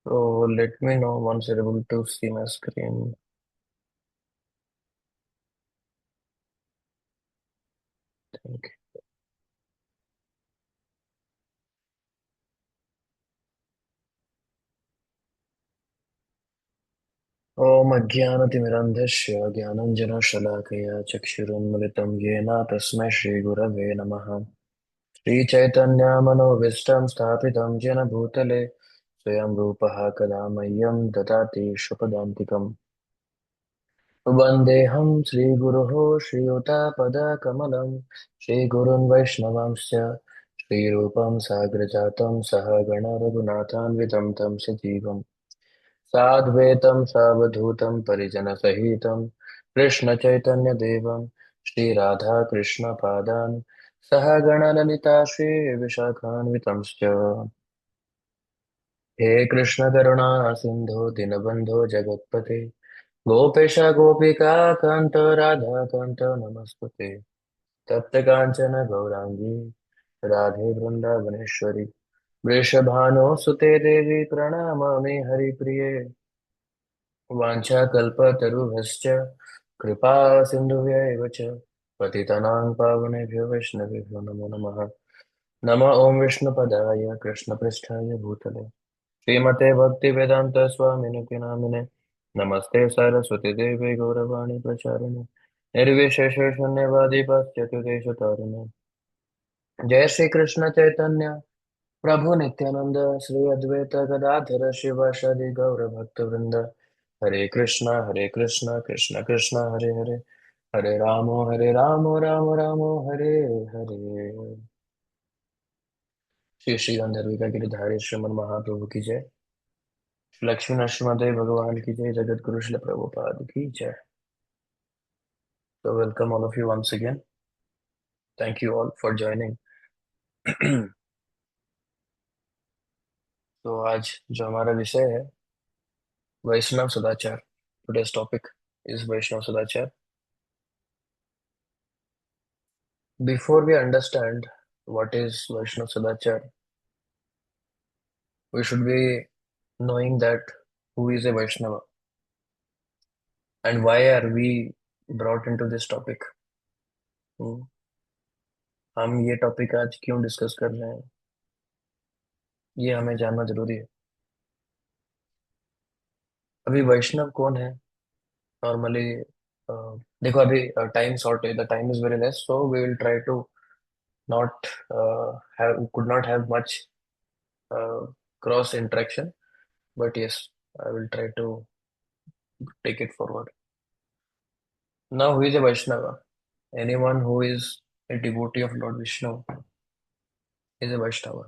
So let me know once you're able to see my screen. Thank you. ॐ अज्ञानतिमिरन्धस्य ज्ञानञ्जनशलाकया चक्षुरुन्मिलितं येन तस्मै श्रीगुरवे नमः। श्रीचैतन्यमनोभीष्टं स्थापितं येन भूतले स्वयं रूपः कदा मह्यं ददाति स्वपदान्तिकम्। वन्देऽहं श्रीगुरोः श्रीयुतापदकमलं श्रीगुरून् वैष्णवांश्च श्रीरूपं साग्रजातं सहगण रघुनाथान्वितं तं सजीवम् साद्वैतं सावधूतं परिजनसहितं कृष्णचैतन्यदेवं श्रीराधाकृष्णपादान् सहगणललिता श्रीविशाखान्वितंश्च। हे कृष्ण करुणा सिन्धो दीनबन्धो जगत्पते गोपेश गोपिका कान्त राधा कान्त नमस्ते। तप्त काञ्चन गौराङ्गी राधे वृन्दावनेश्वरी वृषभानुसुते देवी प्रणमामि हरिप्रिये। वाञ्छाकल्पतरुभ्यश्च कृपा सिन्धुभ्यैव च पतितानां पावनेभ्यो वैष्णवेभ्यो नमो नमः। नमः ॐ विष्णुपदाय कृष्णपृष्ठाय भूतले श्रीमते भक्तिवेदान्त स्वामिनिति नामिने नमस्ते सरस्वती देवे गौरवाणी प्रचारिणे निर्विशेष शून्यवादी पाश्चात्यदेशतारिणे जय श्री कृष्ण चैतन्य प्रभु नित्यानंद श्री अद्वैत गदाधर शिवासादि गौर भक्त वृंद हरे कृष्णा कृष्ण कृष्ण हरे हरे हरे राम राम हरे हरे। श्री श्री गंधर्विका गिरिधारी श्रीमन महाप्रभु की जय। लक्ष्मी नरसिम्हा भगवान की जय। जगत गुरु श्री प्रभुपाद की जय। So welcome all of you once again. Thank you all for joining. तो आज जो हमारा विषय है वैष्णव सदाचार। Today's topic is Vaishnava Sadachar. Before we understand what is Vaishnava Sadachar, we should be knowing that who is a Vaishnava and why are we brought into this topic. Hmm. हम ये topic आज क्यों discuss कर रहे हैं ये हमें जानना जरूरी है। अभी वैष्णव कौन है नॉर्मली? देखो अभी टाइम शॉर्ट है, the time is very less, so we will try to not could not have much cross interaction, but yes, I will try to take it forward. Now, who is a Vaishnava? Anyone who is a devotee of Lord Vishnu is a Vaishnava.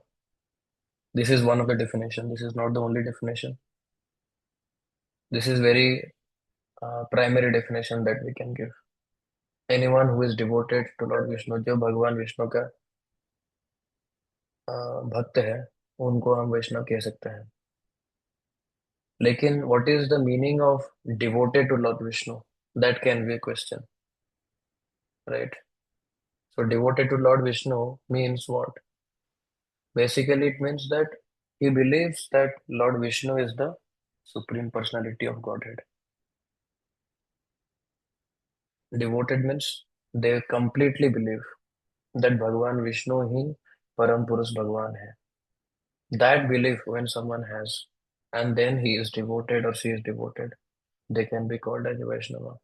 This is one of the definition. This is not the only definition. This is very primary definition that we can give. Anyone who is devoted to Lord Vishnu, जो भगवान विष्णु का भक्त है, उनको हम वैष्णव कह सकते हैं। लेकिन what is the meaning of devoted to Lord Vishnu? That can be a question, right? So devoted to Lord Vishnu means what? Basically, it means that he believes that Lord Vishnu is the supreme personality of Godhead. Devoted means they completely believe that Bhagwan Vishnu he Param Purush Bhagwan है. That belief when someone has, and then he is devoted or she is devoted, they can be called as a Vaishnava.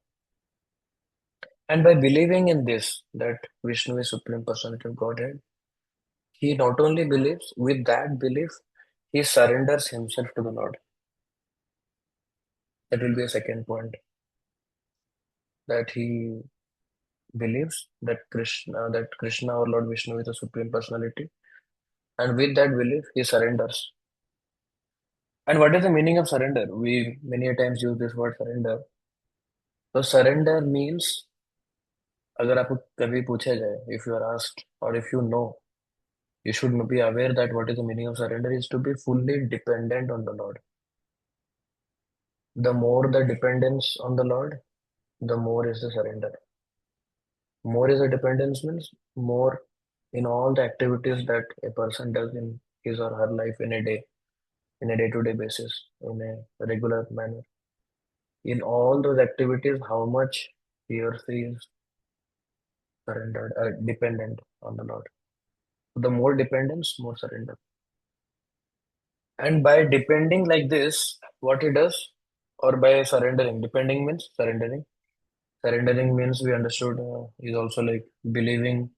And by believing in this, that Vishnu is supreme personality of Godhead, he not only believes, with that belief, he surrenders himself to the Lord. That will be a second point. That he believes that Krishna or Lord Vishnu is the supreme personality, and with that belief, he surrenders. And what is the meaning of surrender? We many a times use this word surrender. So surrender means, अगर आपको कभी पूछा जाए, if you are asked or if you know, you should be aware that what is the meaning of surrender is to be fully dependent on the Lord. The more the dependence on the Lord, the more is the surrender. More is the dependence means more in all the activities that a person does in his or her life in a day, in a day-to-day basis, in a regular manner. In all those activities, how much he or she is surrendered, dependent on the Lord. The more dependence, more surrender. And by depending like this, what he does, or by surrendering, depending means surrendering. Surrendering means we understood is also like believing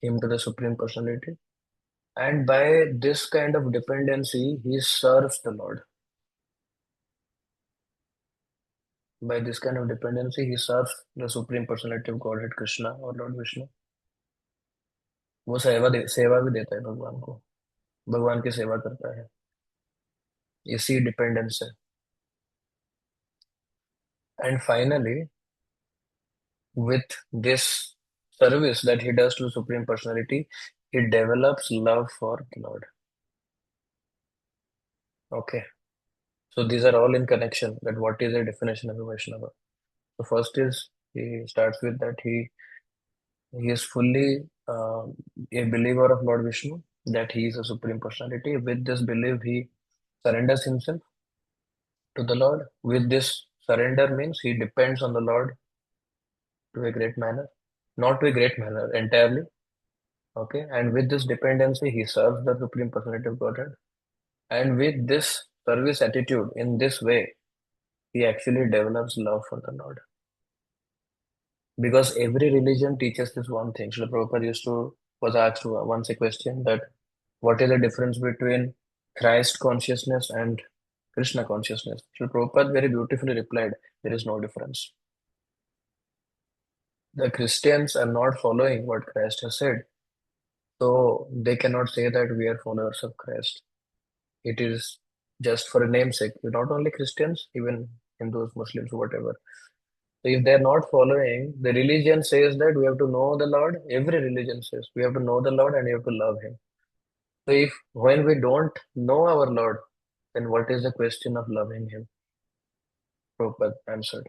him to the Supreme Personality. And by this kind of dependency, he serves the Lord. By this kind of dependency, he serves the Supreme Personality of Godhead Krishna or Lord Vishnu. वो सेवा भी देता है भगवान को, भगवान की सेवा करता है, इसी डिपेंडेंस से. And finally, with this service that he does to Supreme Personality, he develops love for the Lord. Okay. So these are all in connection. That what is the definition of a Vaishnava? So first is he starts with that he is fully a believer of Lord Vishnu, that he is a Supreme Personality. With this belief, he surrenders himself to the Lord. With this surrender means he depends on the Lord to a great manner, not to a great manner entirely. Okay, and with this dependency, he serves the Supreme Personality of Godhead. And with this service attitude, in this way, he actually develops love for the Lord. Because every religion teaches this one thing. Srila Prabhupada was asked once a question that what is the difference between Christ consciousness and Krishna consciousness? Srila Prabhupada very beautifully replied, there is no difference. The Christians are not following what Christ has said. So they cannot say that we are followers of Christ. It is just for a namesake. Not only Christians, even Hindus, Muslims, whatever. So if they're not following, the religion says that we have to know the Lord. Every religion says we have to know the Lord and we have to love Him. So if when we don't know our Lord, then what is the question of loving Him? Prabhupada answered.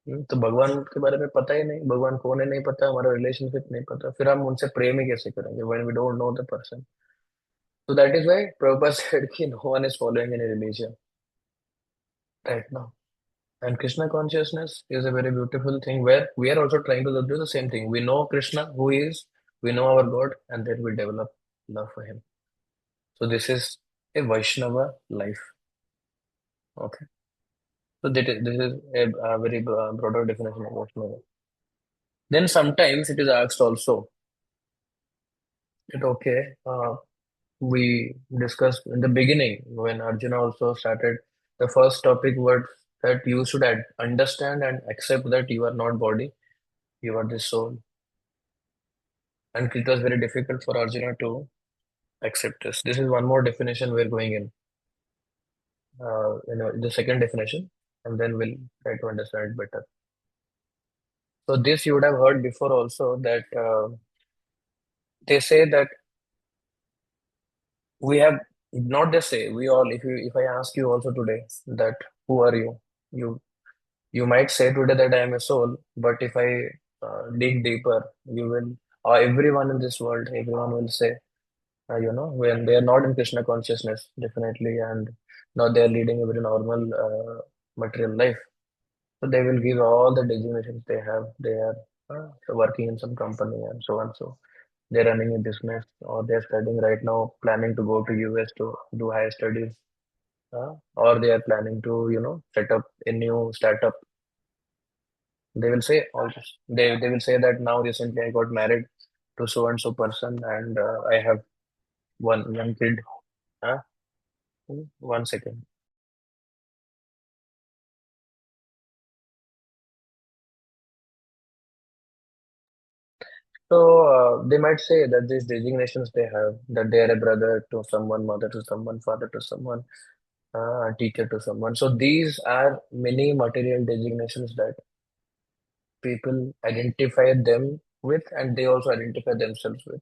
तो भगवान के बारे में पता ही नहीं, भगवान कौन है नहीं पता, हमारा रिलेशनशिप नहीं पता, फिर हम उनसे प्रेम ही कैसे करेंगे when we don't know the person? So that is why Prabhupada said कि no one is following any religion right now. And Krishna consciousness is a very beautiful thing where we are also trying to do the same thing. We know Krishna, who he is, we know our God, and then we develop love for him. So this is a Vaishnava life. Okay. So this is a very broader definition of Vaishnava. Then sometimes it is asked also that okay, we discussed in the beginning when Arjuna also started, the first topic was that you should understand and accept that you are not body, you are the soul. And it was very difficult for Arjuna to accept this. This is one more definition we're going in. The second definition, and then we'll try to understand it better. So this you would have heard before also that they say that we have not they say we all. If I ask you also today that who are you, you you might say today that I am a soul, but if I dig deeper, you will everyone in this world, everyone will say when they are not in Krishna consciousness, definitely, and now they are leading a very normal material life. So they will give all the designations they have. They are working in some company and so on. So they're running a business or they're studying right now, planning to go to US to do higher studies, or they are planning to, set up a new startup. They will say all this. They will say that now recently I got married to so and so person and I have one young kid. Huh? 1 second. So they might say that these designations they have, that they are a brother to someone, mother to someone, father to someone, teacher to someone. So these are many material designations that people identify them with, and they also identify themselves with.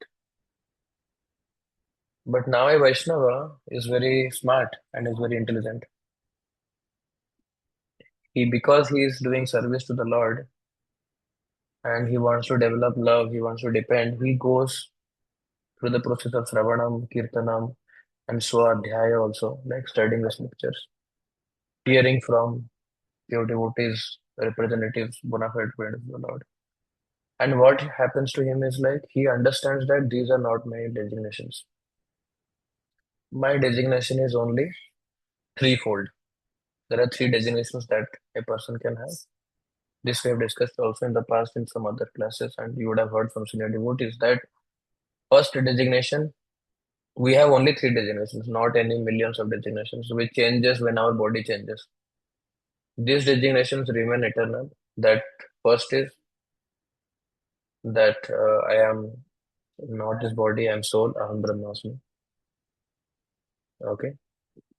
But now a Vaishnava is very smart and is very intelligent. Because he is doing service to the Lord and he wants to develop love, he wants to depend, he goes through the process of Sravanam, Kirtanam, and Swadhyaya also, like studying the scriptures, hearing from pure devotees, representatives, bona fide friends of the Lord. And what happens to him is like he understands that these are not my designations. My designation is only threefold. There are three designations that a person can have. This we have discussed also in the past in some other classes, and you would have heard from senior devotees that first designation, we have only three designations, not any millions of designations, which changes when our body changes. These designations remain eternal. That first is that I am not this body, I am soul, Aham Brahmasmi. Okay,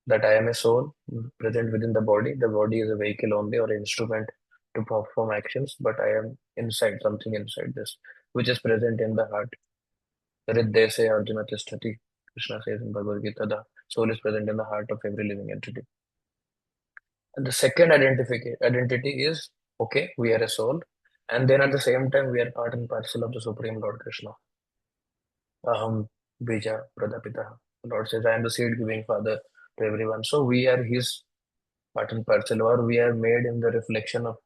that I am a soul present within the body. The body is a vehicle only or instrument to perform actions, but I am inside, something inside this, which is present in the heart. Hriday se Arjuna Tishtati. Krishna says in Bhagavad Gita, the soul is present in the heart of every living entity. And the second identity is okay, we are a soul, and then at the same time we are part and parcel of the Supreme Lord Krishna. Aham Bija Pradapita. The Lord says, I am the seed giving Father to everyone. So we are His part and parcel, or we are made in the reflection of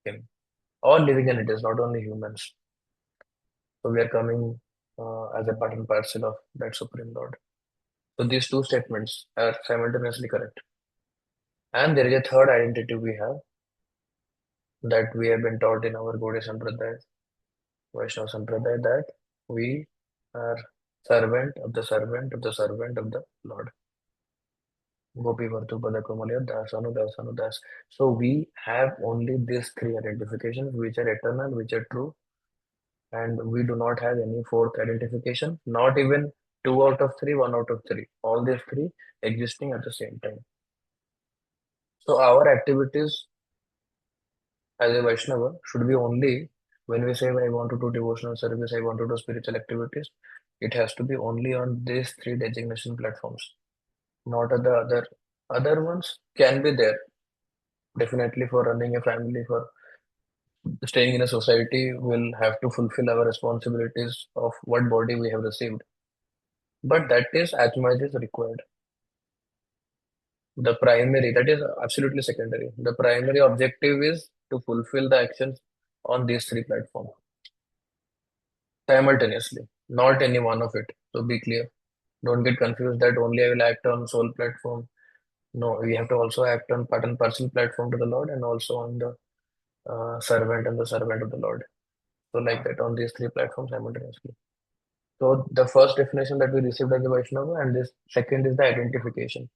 Him. All living entities, not only humans. So we are coming as a part and parcel of that Supreme Lord. So these two statements are simultaneously correct. And there is a third identity we have that we have been taught in our Gaudiya Sampradaya, Vaishnava Sampradaya, that we are servant of the servant of the servant of the Lord. Gopi Vartu Pada Komalya Das Anu Das Anu Das. So we have only these three identifications which are eternal, which are true, and we do not have any fourth identification, not even two out of three, one out of three. All these three existing at the same time. So our activities as a Vaishnava should be only when we say I want to do devotional service, I want to do spiritual activities, it has to be only on these three designation platforms, not at the other ones can be there. Definitely for running a family, for staying in a society, we'll have to fulfill our responsibilities of what body we have received. But that is as much as required. The primary, that is absolutely secondary. The primary objective is to fulfill the actions on these three platforms simultaneously, not any one of it. So be clear. Don't get confused that only I will act on soul platform. No, we have to also act on part and parcel platform to the Lord and also on the servant and the servant of the Lord. So like that on these three platforms simultaneously. So the first definition that we received as a Vaishnava and this second is the identification.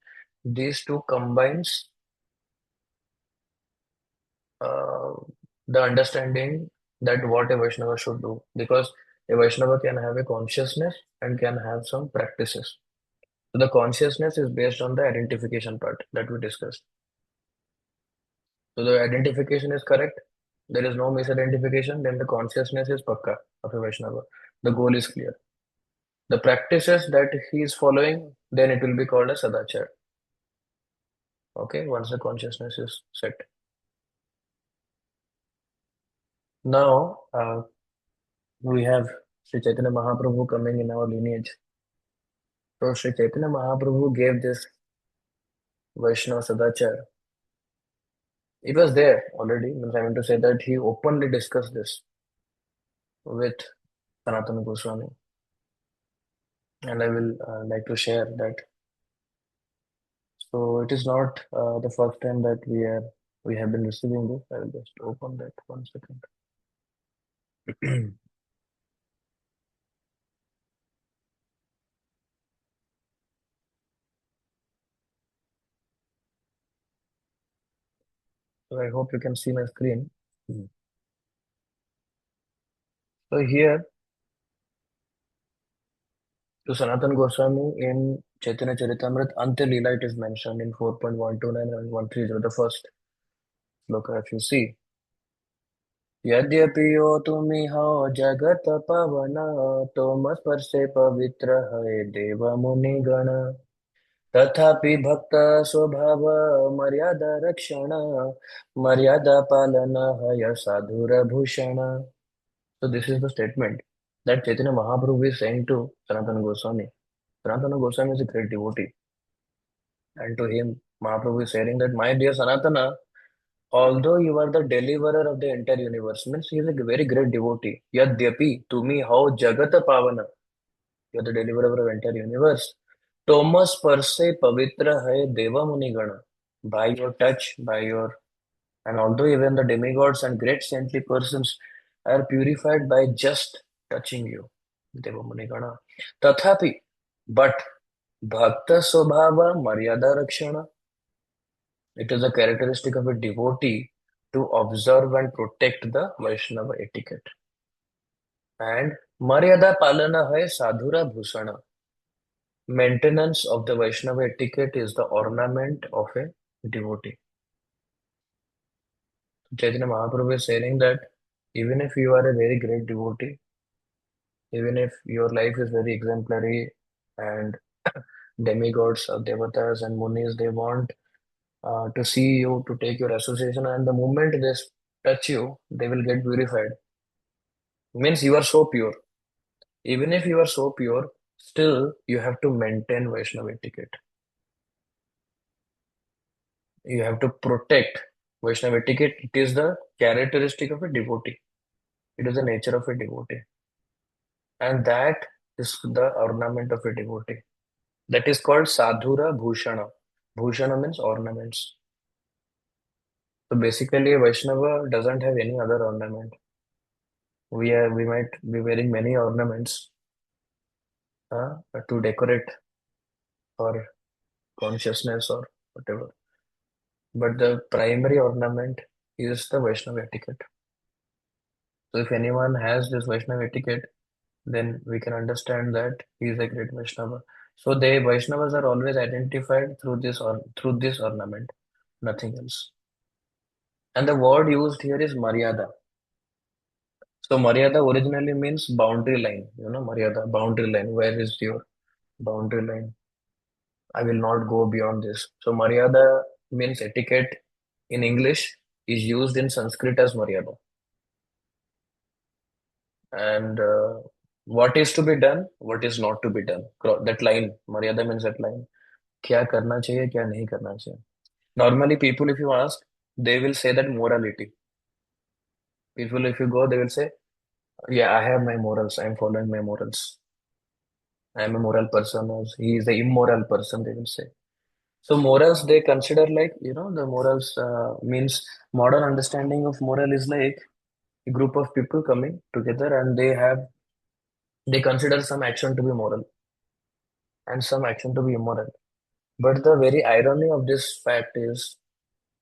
These two combines uh, the understanding that what a Vaishnava should do, because a Vaishnava can have a consciousness and can have some practices. So the consciousness is based on the identification part that we discussed. So the identification is correct. There is no misidentification. Then the consciousness is pakka of a Vaishnava. The goal is clear. The practices that he is following, then it will be called a Sadachar. Okay, once the consciousness is set. Now, we have Sri Chaitanya Mahaprabhu coming in our lineage. So Sri Chaitanya Mahaprabhu gave this Vaishnava Sadachar. It was there already. Means I meant to say that he openly discussed this with Sanatana Goswami. And I will like to share that. So it is not the first time that we have been receiving this. I will just open that 1 second. So I hope you can see my screen. So here to Sanatan Goswami in Chaitanya Charitamrita Ante Leela it is mentioned in 4.129 and 130, the first sloka if you see. यद्यपि यो तुमिह जगत पवन तोम स्पर्शे पवित्र है देव मुनि गण तथापि भक्त स्वभाव मर्यादा रक्षण मर्यादा पालन हय साधुर Bhushan. So this is the statement that Chaitanya Mahaprabhu is saying to Sanatana Goswami. Sanatana Goswami is a great devotee, and to him, Mahaprabhu is saying that, my dear Sanatana, although you are the deliverer of the entire universe, means he is a very great devotee. Yadyapi, tumi how jagata pavana, you are the deliverer of the entire universe. Thomas per se pavitra hai deva munigana. By your touch, by your, and although even the demigods and great saintly persons are purified by just touching you, deva munigana. Tathapi, but bhakta swabhava maryada rakshana. It is a characteristic of a devotee to observe and protect the Vaishnava etiquette. And Maryada Palana hai Sadhura Bhusana. Maintenance of the Vaishnava etiquette is the ornament of a devotee. Chaitanya Mahaprabhu is saying that even if you are a very great devotee, even if your life is very exemplary and demigods or devatas and munis, they want to see you, to take your association, and the moment they touch you, they will get purified. Means you are so pure. Even if you are so pure, still you have to maintain Vaishnava etiquette. You have to protect Vaishnava etiquette. It is the characteristic of a devotee. It is the nature of a devotee. And that is the ornament of a devotee. That is called Sadhura Bhushana. Bhushana means ornaments. So basically, a Vaishnava doesn't have any other ornament. We might be wearing many ornaments uh, to decorate our consciousness or whatever. But the primary ornament is the Vaishnava etiquette. So if anyone has this Vaishnava etiquette, then we can understand that he is a great Vaishnava. So they Vaishnavas are always identified through this or through this ornament, nothing else. And the word used here is Maryada. So Maryada originally means boundary line. Maryada, boundary line. Where is your boundary line? I will not go beyond this. So Maryada means etiquette in English is used in Sanskrit as Maryada. And what is to be done, what is not to be done. That line, Maryada means that line. क्या करना चाहिए क्या नहीं करना चाहिए. Normally people, if you ask, they will say that morality. People, if you go, they will say, yeah, I have my morals, I'm following my morals, I am a moral person, or he is the immoral person, they will say. So morals they consider like, the morals means modern understanding of moral is like a group of people coming together and they consider some action to be moral and some action to be immoral. But the very irony of this fact is,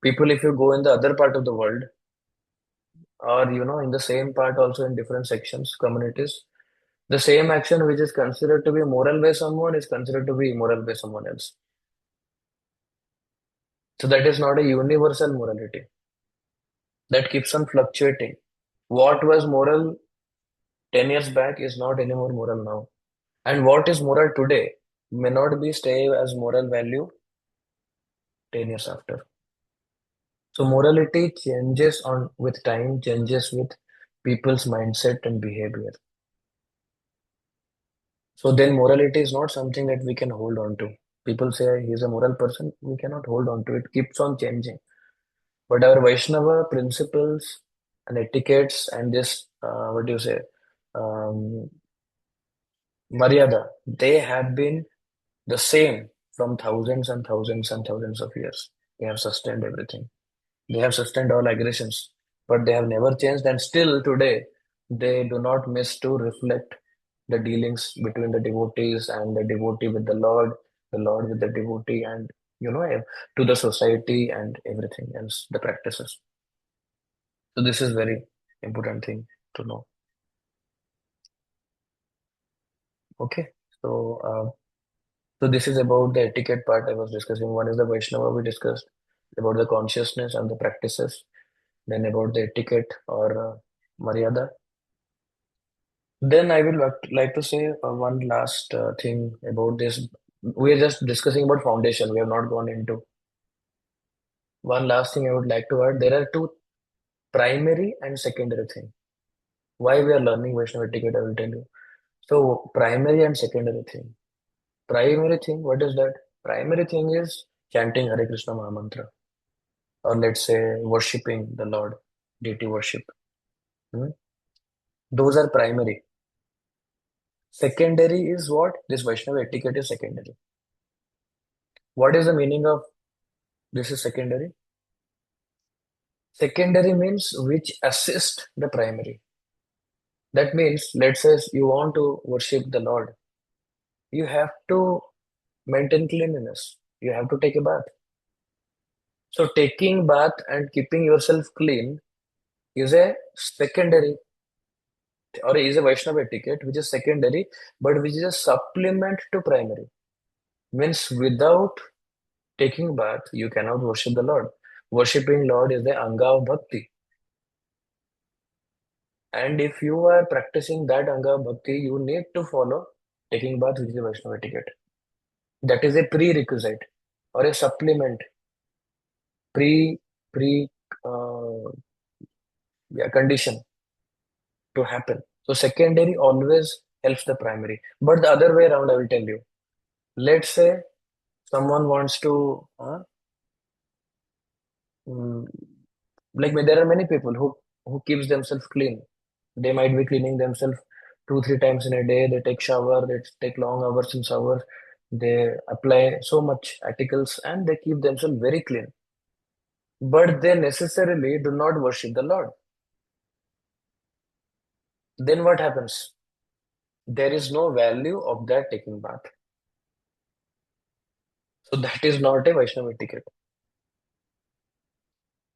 people, if you go in the other part of the world, or in the same part also in different sections, communities, the same action which is considered to be moral by someone is considered to be immoral by someone else. So that is not a universal morality. That keeps on fluctuating. What was moral 10 years back is not anymore moral now. And what is moral today may not be stay as moral value 10 years after. So morality changes on with time, changes with people's mindset and behavior. So then morality is not something that we can hold on to. People say he's a moral person, we cannot hold on to it. Keeps on changing. But our Vaishnava principles and etiquettes and this, what do you say, um, Maryada, they have been the same from thousands and thousands and thousands of years. They have sustained everything. They have sustained all aggressions, but they have never changed. And still today, they do not miss to reflect the dealings between the devotees and the devotee with the Lord with the devotee, and to the society and everything else, the practices. So this is very important thing to know. Okay, so so this is about the etiquette part I was discussing. One is the Vaishnava we discussed about the consciousness and the practices. Then about the etiquette or Maryada. Then I will like to say one last thing about this. We are just discussing about foundation. We have not gone into one last thing I would like to add. There are two primary and secondary thing. Why we are learning Vaishnava etiquette, I will tell you. So primary and secondary thing. Primary thing, what is that? Primary thing is chanting Hare Krishna Mahamantra, or let's say worshipping the Lord, deity worship. Hmm? Those are primary. Secondary is what? This Vaishnava etiquette is secondary. What is the meaning of this is secondary? Secondary means which assist the primary. That means, let's say you want to worship the Lord, you have to maintain cleanliness. You have to take a bath. So taking bath and keeping yourself clean is a secondary or is a Vaishnava etiquette, which is secondary, but which is a supplement to primary. Means without taking bath, you cannot worship the Lord. Worshipping Lord is the anga of bhakti. And if you are practicing that anga of bhakti, you need to follow taking bath, which is a Vaishnava etiquette. That is a prerequisite or a supplement, pre pre uh, yeah, condition to happen. So secondary always helps the primary. But the other way around, I will tell you. Let's say someone wants to mm, like there are many people who keeps themselves clean. They might be cleaning themselves 2 3 times in a day. They take shower, they take long hours in shower, they apply so much articles and they keep themselves very clean, but they necessarily do not worship the Lord. Then what happens? There is no value of that taking bath. So that is not a Vaishnava etiquette.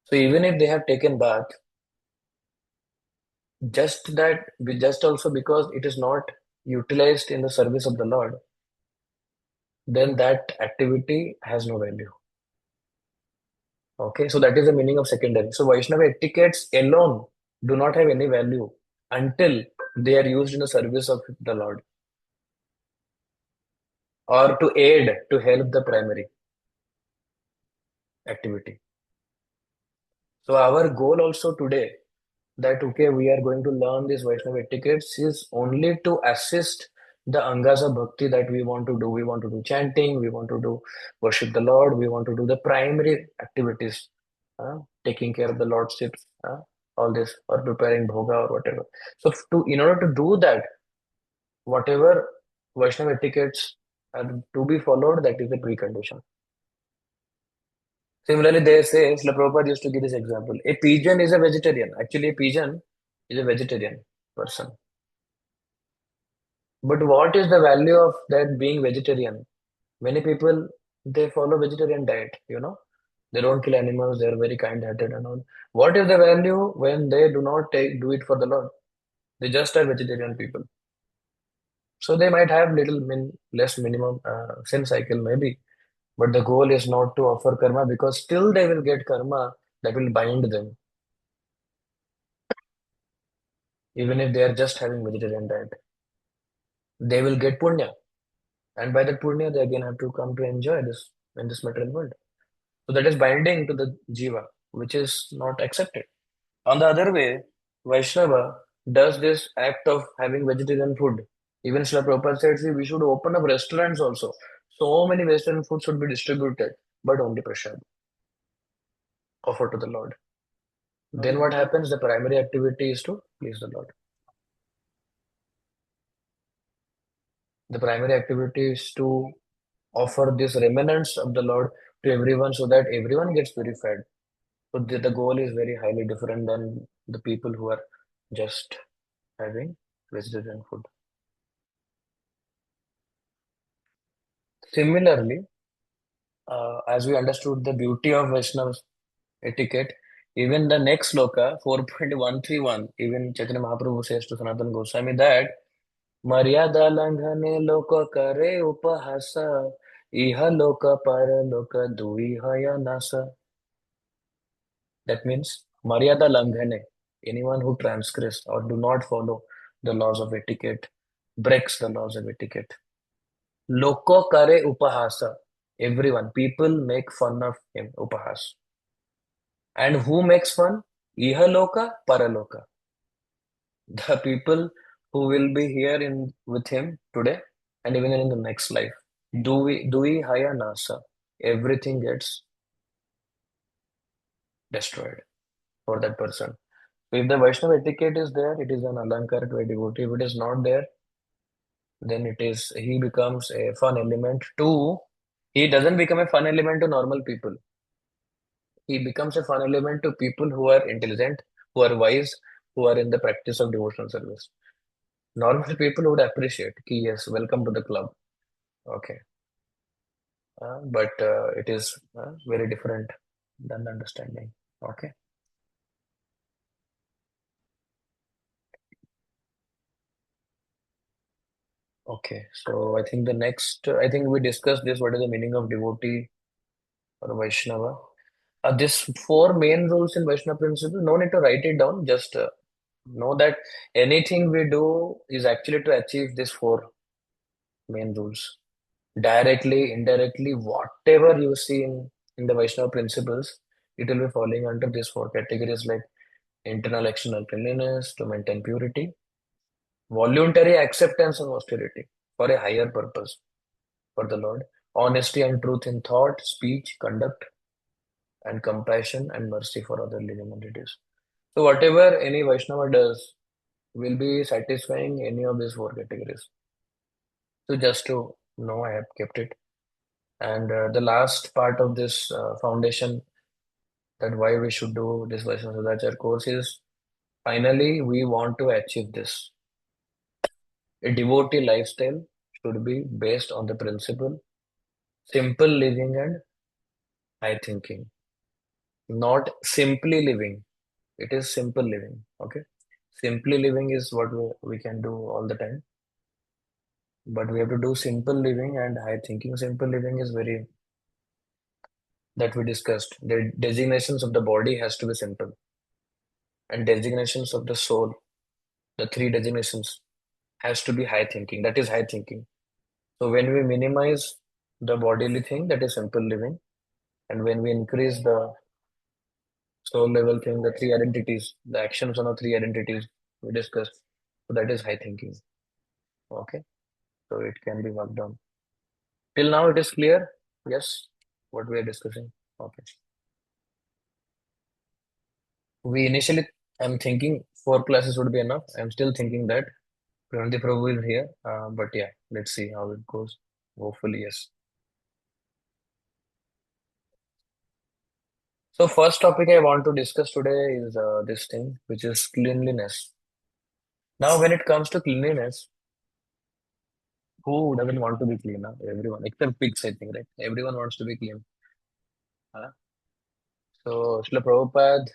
So even if they have taken bath, just also because it is not utilized in the service of the Lord, then that activity has no value. Okay, so that is the meaning of secondary. So Vaishnava etiquettes alone do not have any value until they are used in the service of the Lord or to aid, to help the primary activity. So our goal also today that okay, we are going to learn these Vaishnava etiquettes is only to assist the angas of bhakti that we want to do. We want to do chanting, we want to do worship the Lord, we want to do the primary activities, taking care of the lordships, all this, or preparing bhoga or whatever. So to in order to do that, whatever Vaishnava etiquettes are to be followed, that is the precondition. Similarly, they say, Srila Prabhupada used to give this example. A pigeon is a vegetarian. Actually, a pigeon is a vegetarian person. But what is the value of that being vegetarian? Many people, they follow vegetarian diet, you know. They don't kill animals, they're very kind-hearted and all. What is the value when they do not do it for the Lord? They just are vegetarian people. So they might have less minimum sin cycle maybe, but the goal is not to offer karma because still they will get karma that will bind them, even if they are just having vegetarian diet. They will get punya, and by that punya, they again have to come to enjoy this in this material world. So that is binding to the jiva, which is not accepted. On the other way, Vaishnava does this act of having vegetarian food. Even Srila Prabhupada said, see, we should open up restaurants also. So many Western food should be distributed, but only prasad offered to the Lord. Then what happens? The primary activity is to please the Lord. The primary activity is to offer these remnants of the Lord to everyone so that everyone gets purified. So the goal is very highly different than the people who are just having vegetarian food. Similarly, as we understood the beauty of Vaishnava etiquette, even the next sloka, 4.131, even Chaitanya Mahaprabhu says to Sanatana Goswami that Maryada langhane loka kare upahasa, iha loka para loka duihaya nasa. That means Maryada langhane, anyone who transgress or do not follow the laws of etiquette, breaks the laws of etiquette. Loko kare upahasa. Everyone, people make fun of him, upahas. And who makes fun? Ihaloka, paraloka. The people who will be here in with him today and even in the next life. Do we hire NASA? Everything gets destroyed for that person. So if the Vaishnava etiquette is there, it is an alankar to a devotee. If it is not there, then it is he becomes a fun element to. He doesn't become a fun element to normal people. He becomes a fun element to people who are intelligent, who are wise, who are in the practice of devotional service. Normal people would appreciate, ki, yes, welcome to the club. Okay. But it is very different than understanding. Okay. Okay. So I think I think we discussed this. What is the meaning of devotee or Vaishnava? This four main rules in Vaishnava principle, no need to write it down. Just know that anything we do is actually to achieve these four main rules. Directly, indirectly, whatever you see in the Vaishnava principles, it will be falling under these four categories like internal external cleanliness to maintain purity, voluntary acceptance of austerity for a higher purpose for the Lord, honesty and truth in thought, speech, conduct, and compassion and mercy for other living entities. So whatever any Vaishnava does will be satisfying any of these four categories. So just to know, I have kept it. And the last part of this foundation that why we should do this Vaishnava Sadachar course is finally we want to achieve this. A devotee lifestyle should be based on the principle simple living and high thinking. Not simply living. It is simple living. Okay. Simply living is what we can do all the time. But we have to do simple living and high thinking. Simple living is very that we discussed. The designations of the body has to be simple. And designations of the soul, the three designations has to be high thinking. That is high thinking. So when we minimize the bodily thing, that is simple living. And when we increase the soul level thing, the three identities, the actions on the three identities we discussed, so that is high thinking. Okay. So it can be worked on. Till now it is clear. Yes. What we are discussing. Okay. We initially, I'm thinking four classes would be enough. I'm still thinking that Pranati Prabhu is here. But yeah, let's see how it goes. Hopefully, yes. So first topic I want to discuss today is this thing, which is cleanliness. Now, when it comes to cleanliness, who doesn't want to be clean? Huh? Everyone, except pigs, I think, right? Everyone wants to be clean. Huh? So Srila Prabhupada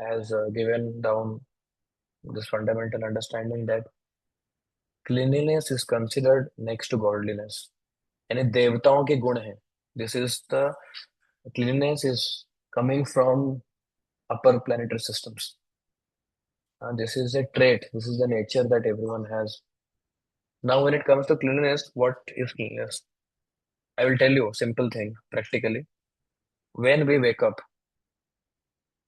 has given down this fundamental understanding that cleanliness is considered next to godliness. यानी देवताओं के गुण हैं. This is the cleanliness is coming from upper planetary systems. This is a trait. This is the nature that everyone has. Now, when it comes to cleanliness, what is cleanliness? I will tell you simple thing practically. When we wake up,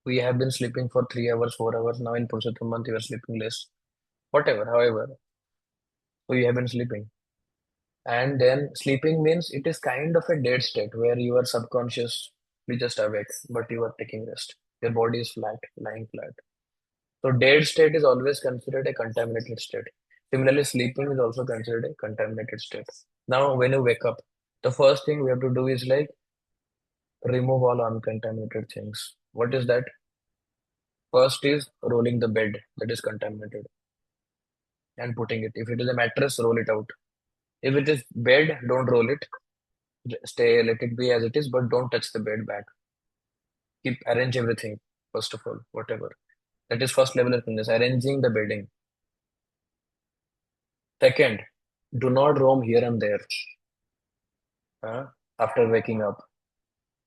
we have been sleeping for 3 hours, 4 hours. Now in Purushottam month, you are sleeping less. Whatever, however, so you have been sleeping. And then sleeping means it is kind of a dead state where you are subconscious, you just awake, but you are taking rest. Your body is flat, lying flat. So dead state is always considered a contaminated state. Similarly, sleeping is also considered a contaminated state. Now, when you wake up, the first thing we have to do is like remove all uncontaminated things. What is that? First is rolling the bed that is contaminated and putting it. If it is a mattress, roll it out. If it is bed, don't roll it. Stay, let it be as it is, but don't touch the bed back. Keep arrange everything, first of all, whatever. That is first level of cleanliness, arranging the bedding. Second, do not roam here and there uh, after waking up.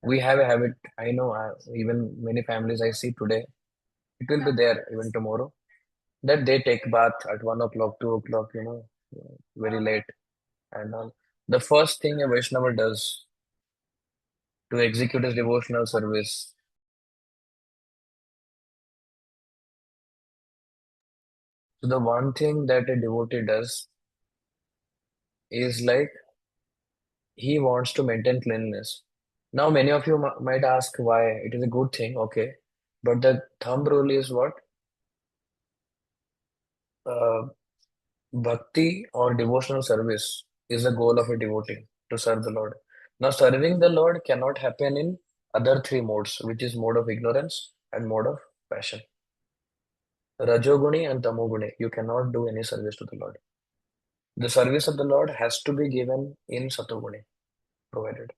We have a habit, I know, even many families I see today, it will be there even tomorrow, that they take bath at 1 o'clock, 2 o'clock, very late and all. The first thing a Vaishnava does to execute his devotional service, so the one thing that a devotee does is like he wants to maintain cleanliness. Now, many of you might ask why. It is a good thing, okay. But the thumb rule is what? Uh, Bhakti or devotional service is the goal of a devotee to serve the Lord. Now, serving the Lord cannot happen in other three modes, which is mode of ignorance and mode of passion. Rajoguni and Tamoguni, you cannot do any service to the Lord. The service of the Lord has to be given in Satoguni, provided.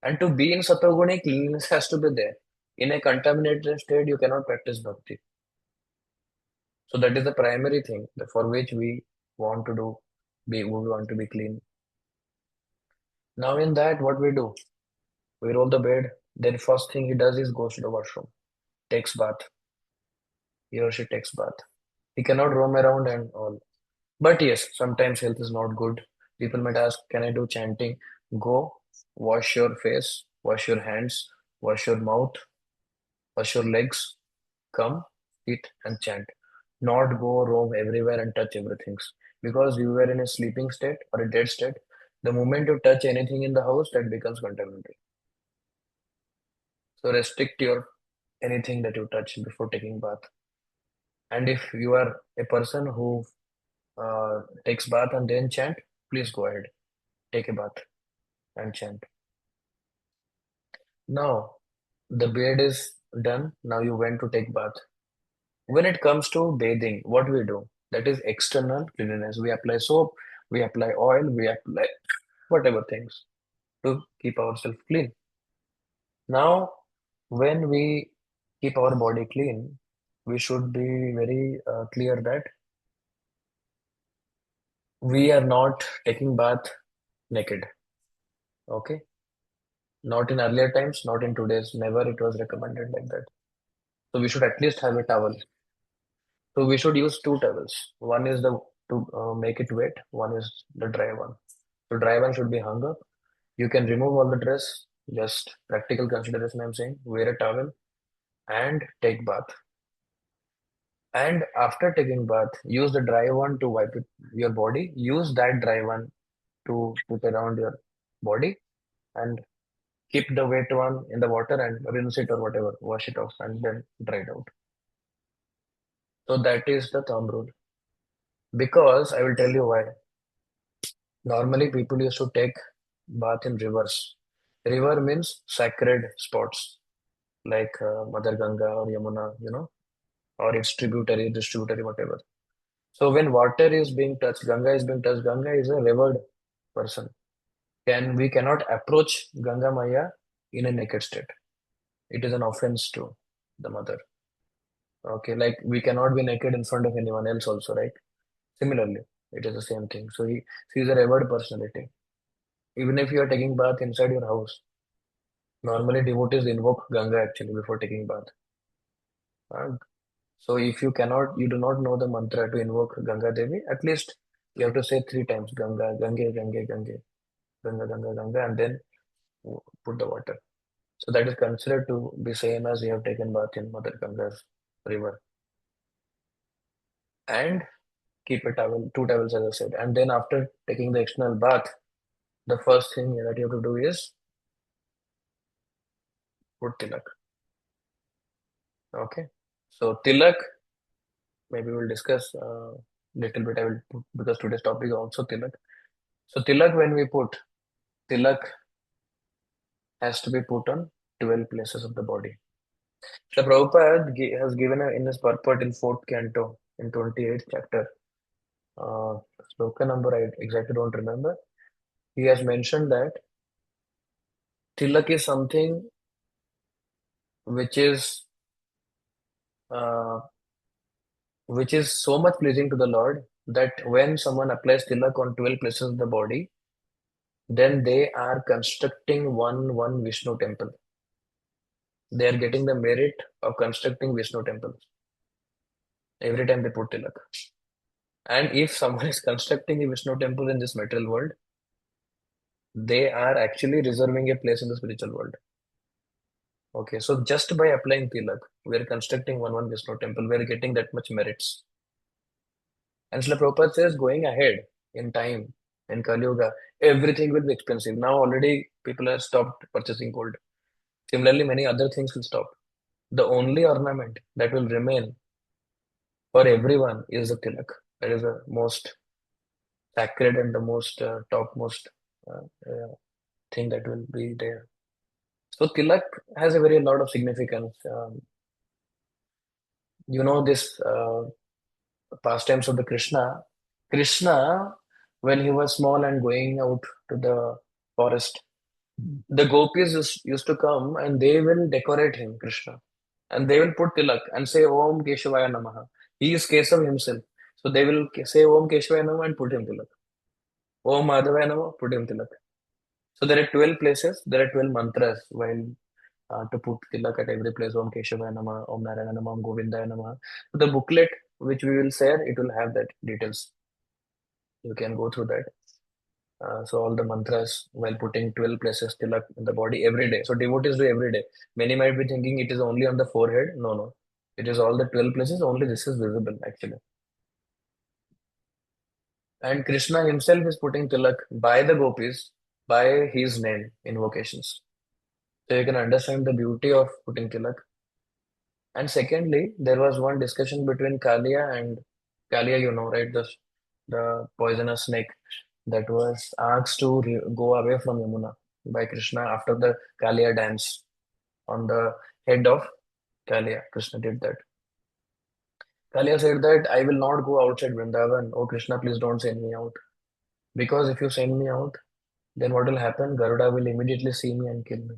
And to be in Satoguni, cleanliness has to be there. In a contaminated state, you cannot practice bhakti. So that is the primary thing for which we want to do, we want to be clean. Now in that, what we do? We roll the bed. Then first thing he does is goes to the washroom, takes bath. He or she takes bath. He cannot roam around and all. But yes, sometimes health is not good. People might ask, can I do chanting? Go, wash your face, wash your hands, wash your mouth, wash your legs, come, eat, and chant. Not go roam everywhere and touch everything. Because you were in a sleeping state or a dead state, the moment you touch anything in the house, that becomes contaminated. So restrict your anything that you touch before taking bath. And if you are a person who takes bath and then chant, please go ahead, take a bath and chant. Now, the beard is done. Now you went to take bath. When it comes to bathing, what we do? That is external cleanliness. We apply soap, we apply oil, we apply whatever things to keep ourselves clean. Now, when we keep our body clean, we should be very clear that we are not taking bath naked. Okay? Not in earlier times, not in today's. Never it was recommended like that. So we should at least have a towel. So we should use two towels. One is the to make it wet. One is the dry one. So dry one should be hung up. You can remove all the dress. Just practical consideration. I'm saying wear a towel and take bath. And after taking bath, use the dry one to wipe your body. Use that dry one to put around your body and keep the wet one in the water and rinse it or whatever, wash it off and then dry it out. So that is the thumb rule. Because I will tell you why. Normally, people used to take bath in rivers. River means sacred spots like Mother Ganga or Yamuna, or its distributary, whatever. So when water is being touched, Ganga is being touched. Ganga is a revered person. We cannot approach Ganga Maya in a naked state. It is an offense to the mother. Okay, like we cannot be naked in front of anyone else also, right? Similarly, it is the same thing. So she is a revered personality. Even if you are taking bath inside your house, normally devotees invoke Ganga actually before taking bath. And so if you do not know the mantra to invoke Ganga Devi, at least you have to say three times Ganga, Ganga, Ganga, Ganga, Ganga, Ganga, Ganga, and then put the water. So that is considered to be same as you have taken bath in Mother Ganga's river. And keep a towel, two towels as I said. And then after taking the external bath, the first thing that you have to do is put tilak. Okay. So tilak, maybe we'll discuss little bit. I will put, because today's topic is also tilak. So tilak, when we put tilak, has to be put on 12 places of the body. The Prabhupada has given in his purport in fourth canto in 28th chapter. Uh, Sloka number I exactly don't remember. He has mentioned that tilak is something which uh, is so much pleasing to the Lord that when someone applies tilak on 12 places of the body, then they are constructing one Vishnu temple. They are getting the merit of constructing Vishnu temples every time they put tilak. And if someone is constructing a Vishnu temple in this material world, they are actually reserving a place in the spiritual world. Okay, so just by applying tilak, we are constructing one Vishnu temple. We are getting that much merits. And Srila Prabhupada says, going ahead in time, In Kali Yuga, everything will be expensive. Now already people have stopped purchasing gold. Similarly, many other things will stop. The only ornament that will remain for everyone is the tilak. That is the most sacred and the most topmost uh, uh, thing that will be there. So tilak has a very lot of significance. This pastimes of the Krishna. Krishna, when he was small and going out to the forest, the gopis used to come and they will decorate him, Krishna, and they will put tilak and say Om Keshavaya Namaha. He is Kesav himself. So they will say Om Keshavaya Namaha and put him tilak. Om Madhavaya Namaha, put him tilak. So there are 12 places, there are 12 mantras while to put tilak at every place. Om Keshavaya Namaha, Om Narayana Namaha, Om Govindaya Namaha. So the booklet which we will share, it will have that details. You can go through that. So all the mantras while putting 12 places tilak in the body every day. So devotees do every day. Many might be thinking it is only on the forehead. No, no. It is all the 12 places. Only this is visible actually. And Krishna himself is putting tilak by the gopis by his name invocations. So you can understand the beauty of putting tilak. And secondly, there was one discussion between Kalia and Kalia, right? The poisonous snake that was asked to go away from Yamuna by Krishna after the Kalia dance on the head of Kalia. Krishna did that. Kalia said that I will not go outside Vrindavan. Oh Krishna, please don't send me out. Because if you send me out, then what will happen? Garuda will immediately see me and kill me.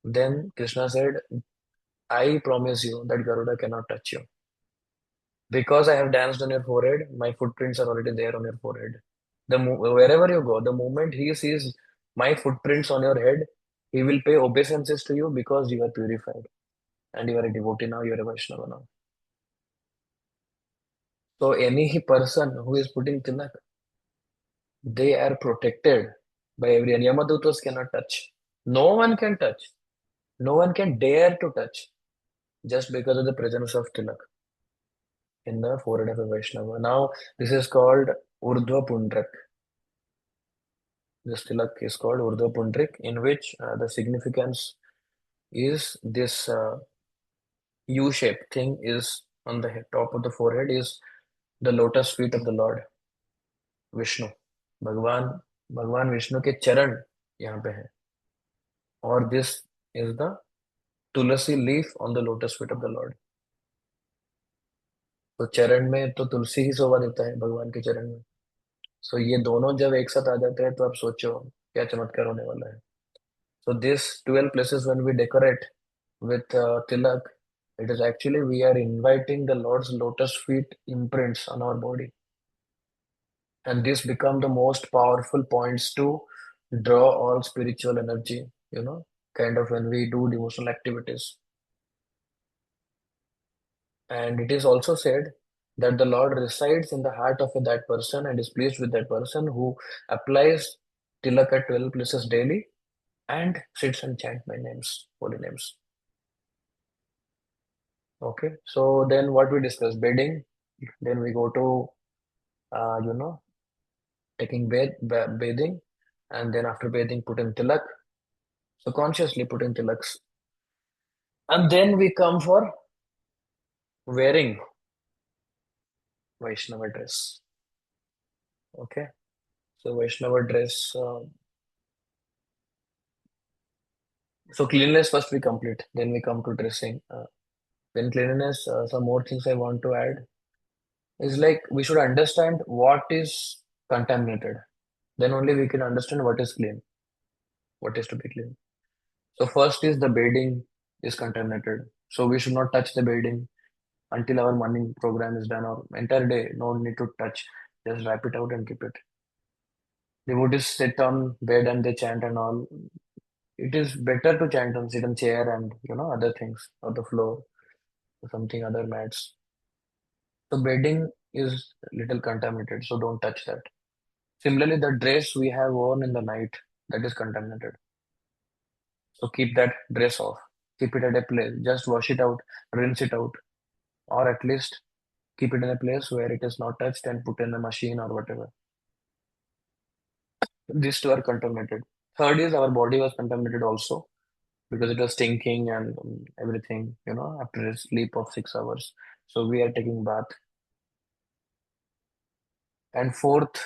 Then Krishna said, I promise you that Garuda cannot touch you. Because I have danced on your forehead, my footprints are already there on your forehead. Wherever you go, the moment he sees my footprints on your head, he will pay obeisances to you because you are purified and you are a devotee now, you are a Vaishnava now. So any person who is putting tilak, they are protected by everyone. Yamadutas cannot touch. No one can touch. No one can dare to touch just because of the presence of tilak in the forehead of a Vaishnava. Now, this is called Urdhva Pundrak. This tilak is called Urdhva Pundrik, in which the significance is this U-shaped thing is on the top of the forehead is the lotus feet of the Lord Vishnu. भगवान भगवान विष्णु के चरण यहाँ पे है और this is the Tulsi leaf on the lotus feet of the Lord. तो चरण में तो तुलसी ही शोभा देता है भगवान के चरण में. सो ये दोनों जब एक साथ आ जाते हैं तो आप सोचो क्या चमत्कार होने वाला है. So this 12 places when we decorate with tilak, it is actually we are inviting the Lord's lotus feet imprints on our body. And this become the most powerful points to draw all spiritual energy, kind of when we do devotional activities. And it is also said that the Lord resides in the heart of that person and is pleased with that person who applies tilak at 12 places daily and sits and chant my names, holy names. Okay, so then what we discuss? Bedding, then we go to, uh, you know, taking bathing, and then after bathing, put in tilak. So consciously put in tilaks. And then we come for wearing Vaishnava dress. Okay, so Vaishnava dress. So cleanliness first we complete, then we come to dressing. Then cleanliness, some more things I want to add is like we should understand what is contaminated. Then only we can understand what is clean, what is to be clean. So first is the bedding is contaminated. So we should not touch the bedding until our morning program is done or entire day. No need to touch. Just wrap it out and keep it. Devotees sit on bed and they chant and all. It is better to chant on sit on chair and other things or the floor or something other mats. So bedding is little contaminated, so don't touch that. Similarly, the dress we have worn in the night that is contaminated. So keep that dress off. Keep it at a place. Just wash it out, rinse it out, or at least keep it in a place where it is not touched and put in a machine or whatever. These two are contaminated. Third is our body was contaminated also because it was stinking and everything, after a sleep of 6 hours. So we are taking bath. And fourth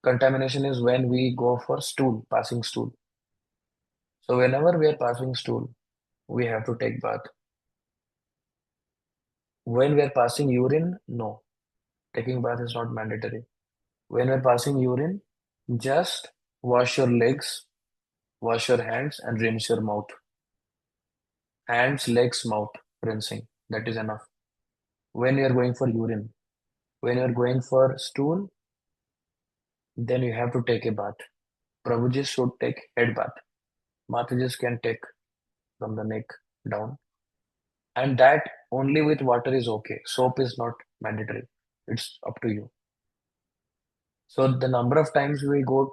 contamination is when we go for stool, passing stool. So whenever we are passing stool, we have to take bath. When we are passing urine, no. Taking bath is not mandatory. When we are passing urine, just wash your legs, wash your hands, and rinse your mouth. Hands, legs, mouth, rinsing. That is enough. When you are going for urine, when you are going for stool, then you have to take a bath. Prabhuji should take head bath. Mataji's can take from the neck down. And that only with water is okay. Soap is not mandatory. It's up to you. So the number of times we go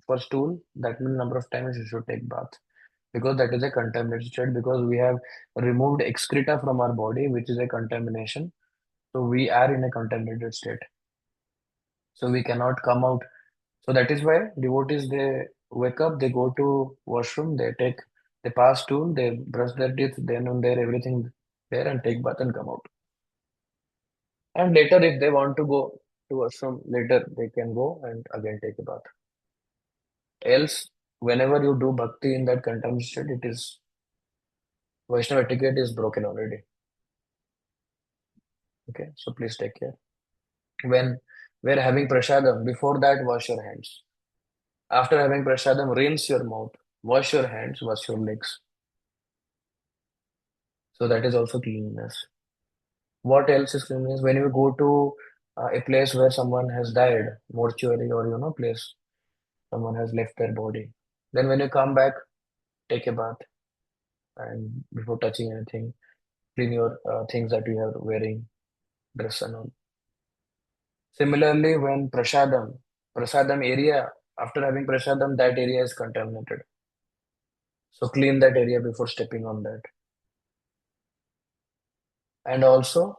for stool, that means number of times you should take bath. Because that is a contaminated state, because we have removed excreta from our body, which is a contamination. So we are in a contaminated state. So we cannot come out. So that is why devotees, they wake up, they go to washroom, they pass stool, they brush their teeth, then and there everything there, and take bath and come out. And later, if they want to go to washroom later, they can go and again take a bath. Else, whenever you do bhakti in that contaminated state, it is Vaishnava etiquette is broken already. Okay, so please take care. When we're having prasadam, before that, wash your hands. After having prasadam, rinse your mouth, wash your hands, wash your legs. So that is also cleanliness. What else is cleanliness? When you go to a place where someone has died, mortuary or place, someone has left their body. Then when you come back, take a bath and before touching anything, clean your things that you are wearing, dress and all. Similarly, when prasadam area, after having prasadam, that area is contaminated. So clean that area before stepping on that. And also,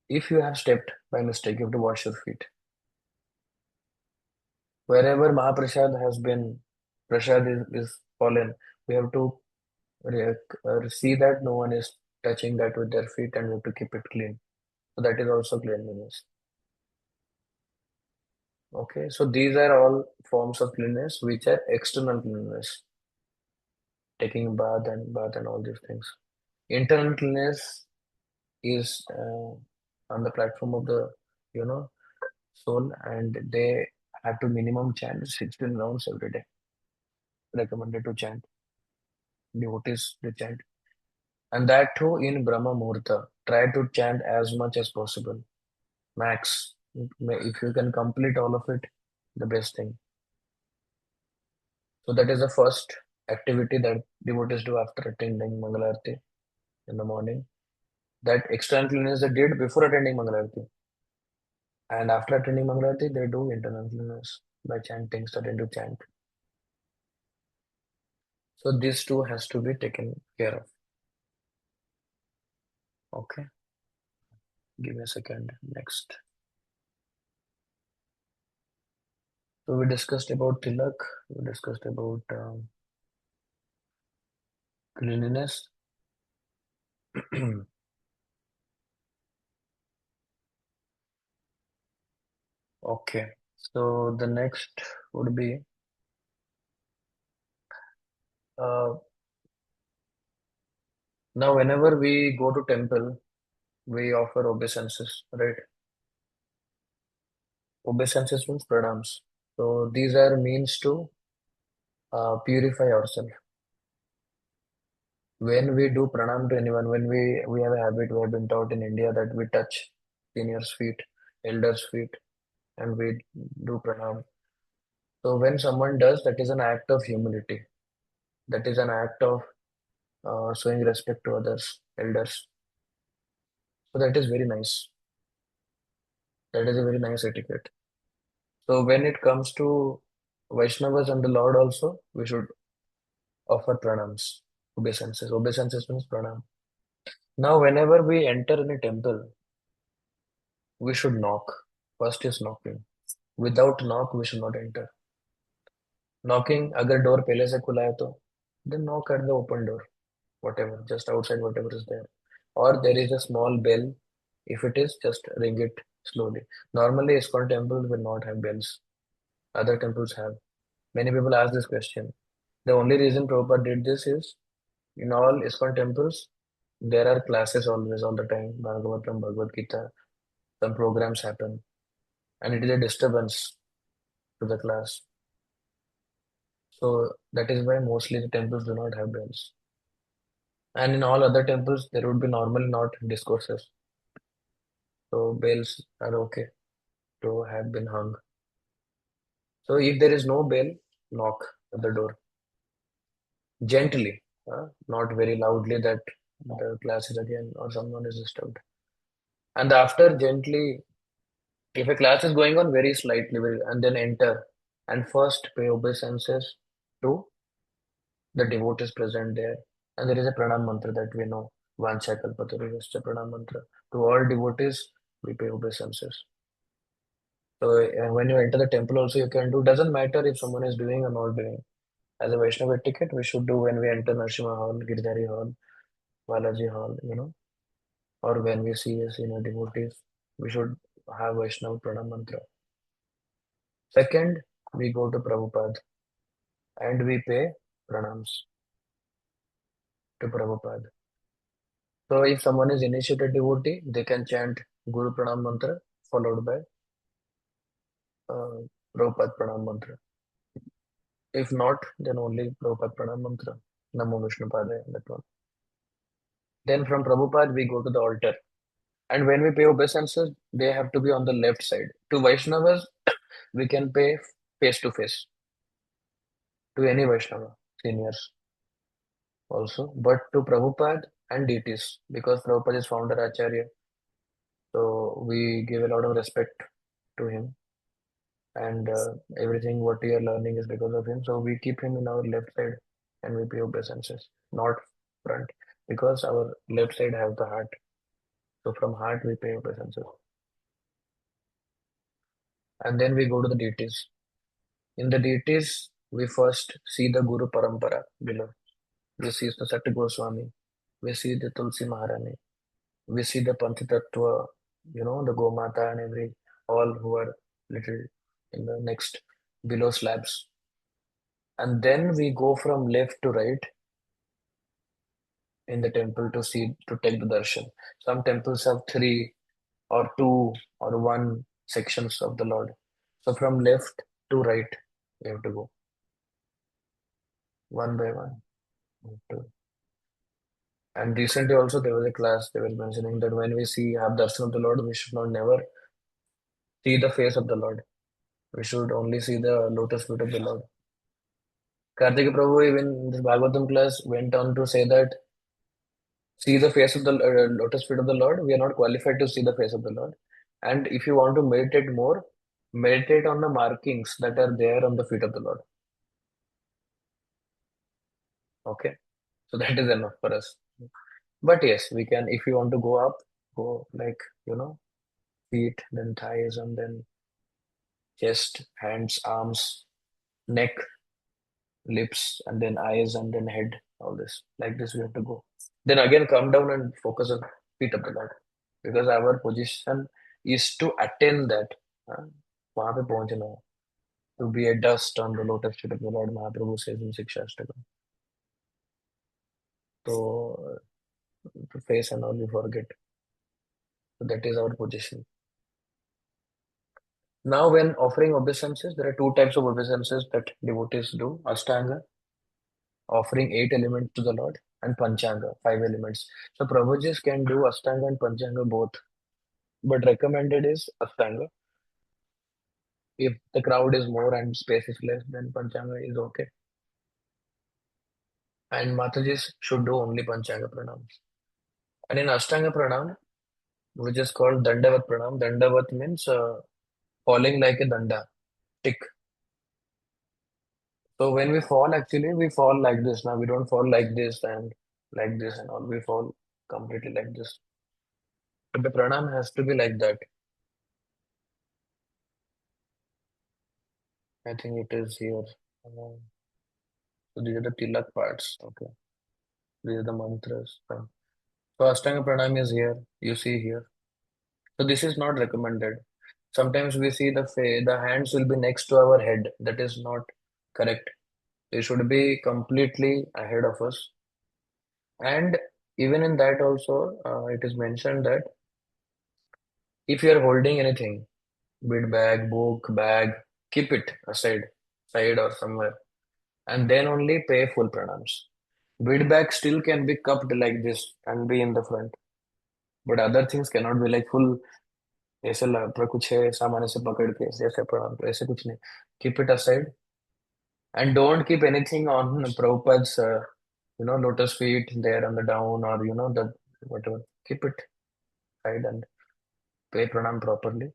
if you have stepped by mistake, you have to wash your feet. Wherever Mahaprasad has been, Prasad is fallen, we have to see that no one is touching that with their feet, and we have to keep it clean. So that is also cleanliness. Okay, so these are all forms of cleanliness which are external cleanliness, taking bath and all these things. Internal cleanliness is on the platform of the you know soul, and they have to minimum chant 16 rounds every day. Recommended to chant. Devotees they chant, and that too in Brahma Muhurta. Try to chant as much as possible, max. If you can complete all of it, the best thing. So that is the first activity that devotees do after attending Mangalarti in the morning. That external cleanliness they did before attending Mangalarti. And after attending Mangalarti, they do internal cleanliness by chanting, starting to chant. So these two has to be taken care of. Okay, give me a second. Next. So we discussed about tilak, we discussed about cleanliness. Okay, so the next would be uh, now whenever we go to temple, we offer obeisances, right? Obeisances means pranams. So these are means to purify ourselves. When we do pranam to anyone, when we have a habit, we have been taught in India that we touch seniors' feet, elders' feet, and we do pranam. So when someone does, that is an act of humility. That is an act of showing respect to others, elders. So that is very nice. That is a very nice etiquette. So when it comes to Vaishnavas and the Lord also, we should offer pranams, obeisances. Obeisances means pranam. Now, whenever we enter in a temple, we should knock. First is knocking. Without knock, we should not enter. Knocking, अगर door पहले से खुला है तो then knock at the open door, whatever, just outside whatever is there. Or there is a small bell. If it is, just ring it slowly. Normally, ISKCON temples will not have bells. Other temples have. Many people ask this question. The only reason Prabhupada did this is in all ISKCON temples, there are classes always, all the time. Bhagavatam, Bhagavad Gita, some programs happen, and it is a disturbance to the class. So that is why mostly the temples do not have bells. And in all other temples, there would be normally not discourses. So bells are okay to have been hung. So if there is no bell, knock at the door gently, not very loudly that the class is again or someone is disturbed. And after gently, if a class is going on very slightly, and then enter and first pay obeisances to the devotees present there. And there is a pranam mantra that we know. Vancha kalpataruvascha pranam mantra. To all devotees, we pay obeisances. So when you enter the temple also you can do. Doesn't matter if someone is doing or not doing. As a Vaishnava etiquette, we should do when we enter Narsimha Hall, Girdhari Hall, Balaji Hall, or when we see a senior devotees, we should have Vaishnava pranam mantra. Second, we go to Prabhupada and we pay pranams to Prabhupada. So if someone is initiated devotee, they can chant Guru Pranam Mantra followed by uh, Prabhupada Pranam Mantra. If not, then only Prabhupada Pranam Mantra. Namo Vishnu Padaya, that one. Then from Prabhupada, we go to the altar. And when we pay obeisances, they have to be on the left side. To Vaishnavas, we can pay face to face to any Vaishnava, seniors also. But to Prabhupada and deities, because Prabhupada is founder Acharya, so we give a lot of respect to him. And everything what we are learning is because of him. So we keep him in our left side and we pay obeisances, not front, because our left side have the heart. So from heart we pay obeisances. And then we go to the deities. In the deities, we first see the Guru Parampara below. We see the Satya Goswami. We see the Tulsi Maharani. We see the Panchatattva, the Gomata and all who are little in the next below slabs. And then we go from left to right in the temple to take the darshan. Some temples have three or two or one sections of the Lord. So from left to right, we have to go one by one. And recently also there was a class they were mentioning that when we have darshan of the Lord, we should not never see the face of the Lord. We should only see the lotus feet of the Lord. Kartika Prabhu even in this Bhagavatam class went on to say that see the face of the lotus feet of the Lord. We are not qualified to see the face of the Lord. And if you want to meditate more, meditate on the markings that are there on the feet of the Lord. Okay. So that is enough for us. But yes, we can, if you want to go up, go like, feet, then thighs, and then chest, hands, arms, neck, lips, and then eyes, and then head, all this. Like this, we have to go. Then again, come down and focus on feet of the Lord. Because our position is to attain that. वहां पे पहुंचना है. To be a dust on the lotus feet of the Lord, Mahaprabhu says in Shikshastakam. So, to face and all we forget. So that is our position. Now, when offering obeisances, there are two types of obeisances that devotees do. Ashtanga, offering 8 elements to the Lord, and Panchanga, 5 elements. So, Prabhujas can do Ashtanga and Panchanga both. But recommended is Ashtanga. If the crowd is more and space is less, then Panchanga is okay. And Matajis should do only Panchanga pranams. And in Ashtanga pranam, which is called Dandavat pranam, Dandavat means falling like a danda, tick. So when we fall, actually, we fall like this. Now we don't fall like this and like this and all. We fall completely like this. But the pranam has to be like that. I think it is here. So these are the tilak parts. Okay, these are the mantras. So Ashtanga Pranam is here. You see here. So this is not recommended. Sometimes we see the hands will be next to our head. That is not correct. They should be completely ahead of us. And even in that also, it is mentioned that if you are holding anything, be it book, bag, keep it aside, side or somewhere, and then only pay full pranams. Bead bag still can be cupped like this and be in the front, but other things cannot be like full. ऐसे पर कुछ है सामान ऐसे पकड़ के ऐसे प्रणाम तो ऐसे कुछ नहीं. Keep it aside and don't keep anything on Prabhupada's lotus feet there on the down or the whatever. Keep it aside and pay pranam properly.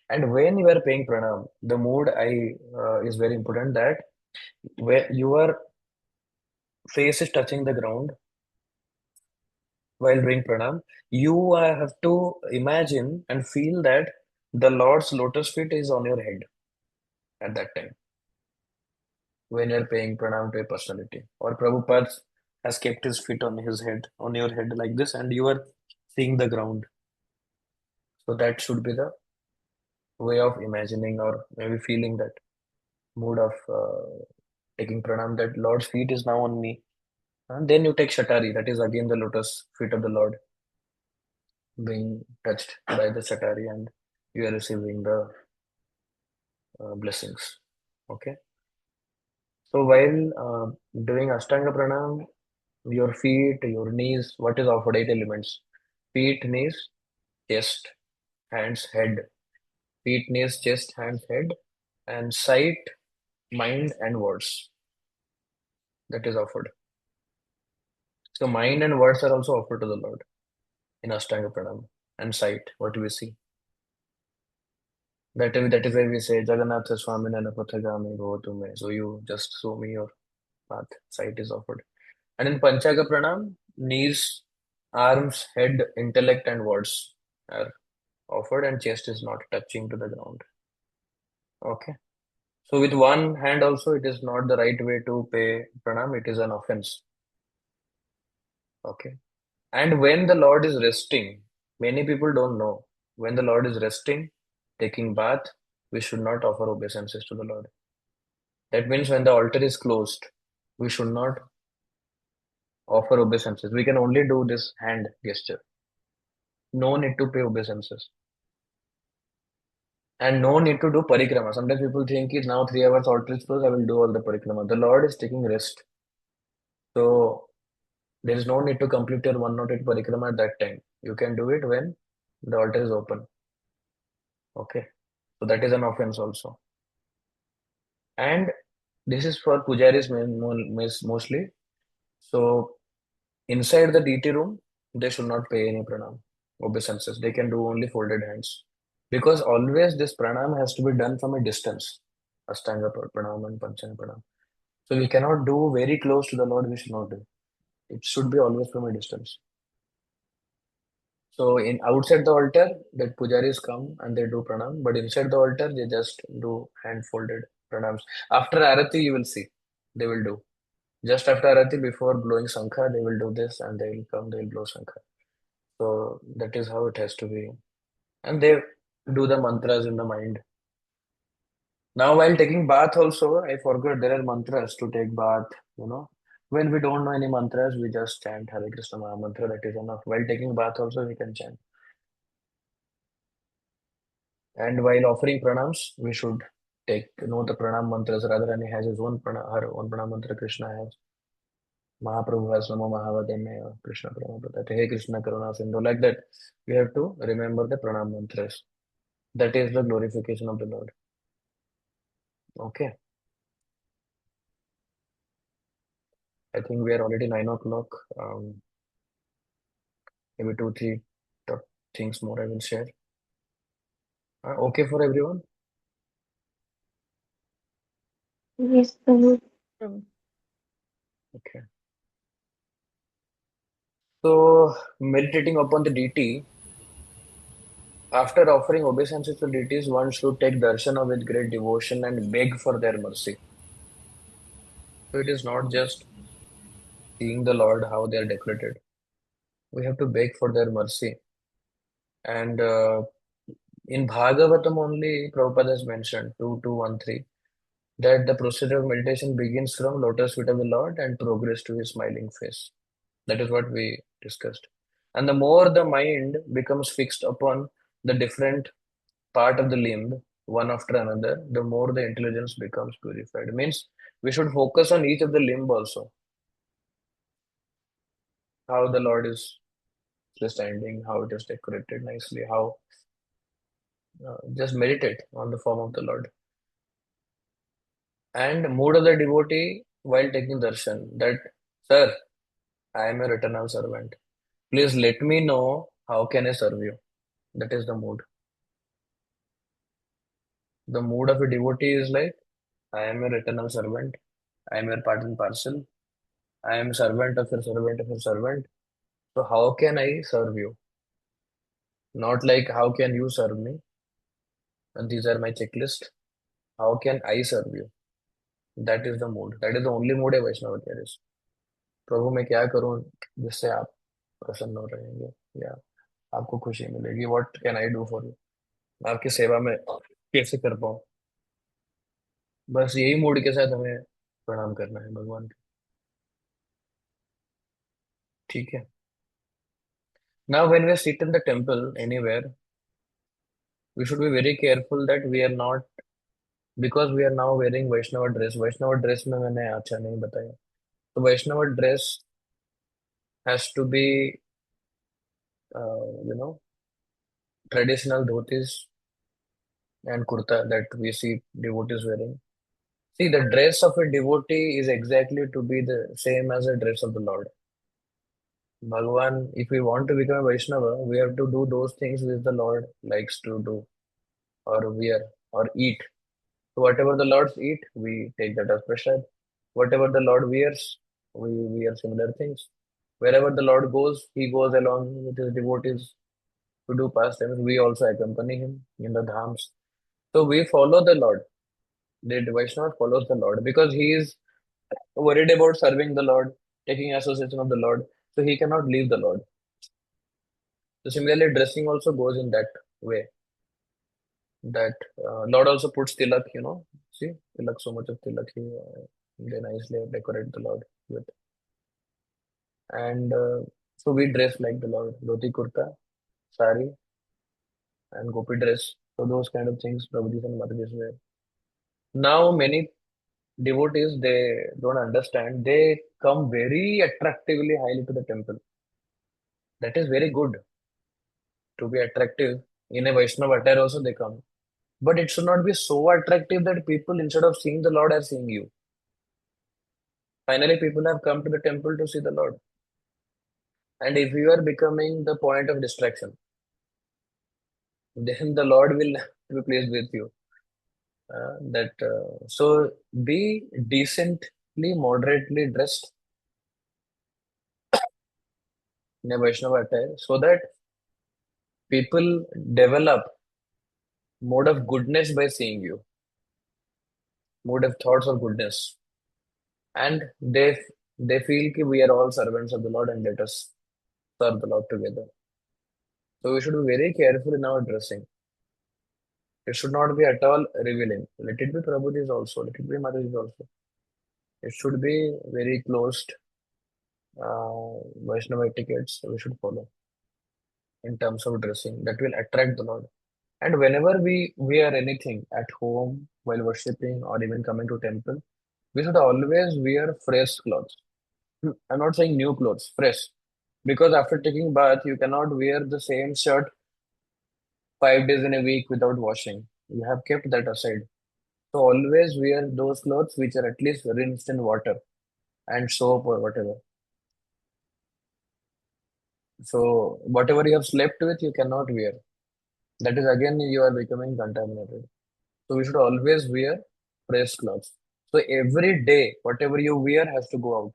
And when you are paying pranam, the mood I is very important that where your face is touching the ground while doing pranam, you have to imagine and feel that the Lord's lotus feet is on your head at that time when you're paying pranam to a personality. Or Prabhupada has kept his feet on his head, on your head like this, and you are seeing the ground. So that should be the way of imagining or maybe feeling that mood of taking pranam that Lord's feet is now on me. And then you take Shatari, that is again the lotus feet of the Lord being touched by the Shatari and you are receiving the blessings. Okay. So while doing Ashtanga Pranam, your feet, your knees, what is offered? Eight elements. Feet, knees, chest, hands, head. Feet, knees, chest, hands, head. And sight, mind, and words. That is offered. So mind and words are also offered to the Lord in Ashtanga Pranam. And sight, what we see. That is why we say Jagannath Swami Nanapathagami Bhavatume. So you just show me your path. Sight is offered. And in Panchaga Pranam, knees, arms, head, intellect, and words are offered, and chest is not touching to the ground. Okay. So with one hand also, it is not the right way to pay pranam. It is an offense. Okay. And when the Lord is resting, many people don't know. When the Lord is resting, taking bath, we should not offer obeisances to the Lord. That means when the altar is closed, we should not offer obeisances. We can only do this hand gesture. No need to pay obeisances. And no need to do parikrama. Sometimes people think is now 3 hours altar is closed, I will do all the parikrama. The Lord is taking rest. So there is no need to complete your 108 parikrama at that time. You can do it when the altar is open. Okay. So that is an offense also. And this is for pujaris mostly. So inside the deity room, they should not pay any pranam, obeisances. They can do only folded hands. Because always this pranam has to be done from a distance. Ashtanga pranam and Panchanga pranam. So we cannot do very close to the Lord, we should not do. It should be always from a distance. So in outside the altar, the pujaris come and they do pranam, but inside the altar, they just do hand folded pranams. After Arati, you will see, they will do. Just after Arati, before blowing Sankha, they will do this and they will come, they will blow Sankha. So that is how it has to be. And they do the mantras in the mind. Now, while taking bath also, I forgot there are mantras to take bath, you know. When we don't know any mantras, we just chant Hare Krishna Maha Mantra, that is enough. While taking bath also, we can chant. And while offering pranams, we should know the pranam mantras. Radharani has his own her own pranam mantra. Krishna has. Mahaprabhu has Namo Mahavadene, Krishna Prabhupada. Hey Krishna Karuna Sindhu. Like that, we have to remember the pranam mantras. That is the glorification of the Lord. Okay. I think we are already 9 o'clock. Maybe two, three things more I will share. Okay for everyone? Yes, Prabhu. Okay. So, meditating upon the deity, After offering obeisances to deities, one should take darshana with great devotion and beg for their mercy. So it is not just seeing the Lord how they are decorated. We have to beg for their mercy. And in Bhagavatam only, Prabhupada has mentioned 2213 that the procedure of meditation begins from lotus feet of the Lord and progress to his smiling face. That is what we discussed. And the more the mind becomes fixed upon the different part of the limb, one after another, the more the intelligence becomes purified. Means we should focus on each of the limb also, how the Lord is standing, how it is decorated nicely, how just meditate on the form of the Lord. And mood of the devotee while taking darshan that, sir, I am your eternal servant. Please let me know how can I serve you. That is the mood. The mood of a devotee is like, I am your eternal servant. I am your part and parcel. I am servant of your servant of your servant. So how can I serve you? Not like how can you serve me? And these are my checklist. How can I serve you? That is the mood. That is the only mood a Vaishnava carries. प्रभु मैं क्या करूं जिससे आप प्रसन्न हो रहेंगे या आपको खुशी मिलेगी. What can I do for you. आपकी सेवा में कैसे कर पाऊं. बस यही मूड के साथ हमें प्रणाम करना है भगवान को. ठीक है. Now when we sit in the temple anywhere we should be very careful that we are not, because we are now wearing Vaishnava dress. Vaishnava dress में मैंने अच्छा नहीं बताया. तो Vaishnava dress has to be you know, traditional dhotis and kurta that we see devotees wearing. See, the dress of a devotee is exactly to be the same as the dress of the Lord. Bhagavan, if we want to become a Vaishnava, we have to do those things which the Lord likes to do or wear or eat. So whatever the Lord eat, we take that as prasad. Whatever the Lord wears, we wear similar things. Wherever the Lord goes, he goes along with his devotees to do pastimes. We also accompany him in the dhams. So we follow the Lord. The Vaishnava follows the Lord because he is worried about serving the Lord, taking association of the Lord. So he cannot leave the Lord. So similarly, dressing also goes in that way. That Lord also puts tilak, you know. See, tilak, so much of tilak they nicely decorate the Lord with. And so we dress like the Lord. Dhoti kurta, sari, and gopi dress. So those kind of things Prabhuji and Mataji's wear. Now many devotees, they don't understand. They come very attractively highly to the temple. That is very good to be attractive. In a Vaishnava attire also they come. But it should not be so attractive that people, instead of seeing the Lord, are seeing you. Finally, people have come to the temple to see the Lord. And if you are becoming the point of distraction, then the Lord will not be pleased with you. So be decently, moderately dressed in a Vaishnava attire so that people develop mode of goodness by seeing you, mode of thoughts of goodness, and they feel that we are all servants of the Lord and let us serve the Lord together. So we should be very careful in our dressing. It should not be at all revealing. Let it be Prabhuji's also, let it be Mataji's also. It should be very closed Vaishnava etiquettes we should follow in terms of dressing that will attract the Lord. And whenever we wear anything at home while worshipping or even coming to temple, we should always wear fresh clothes. I'm not saying new clothes, fresh. Because after taking bath, you cannot wear the same shirt 5 days in a week without washing. You have kept that aside. So always wear those clothes which are at least rinsed in water and soap or whatever. So whatever you have slept with, you cannot wear. That is again you are becoming contaminated. So we should always wear fresh clothes. So every day, whatever you wear has to go out.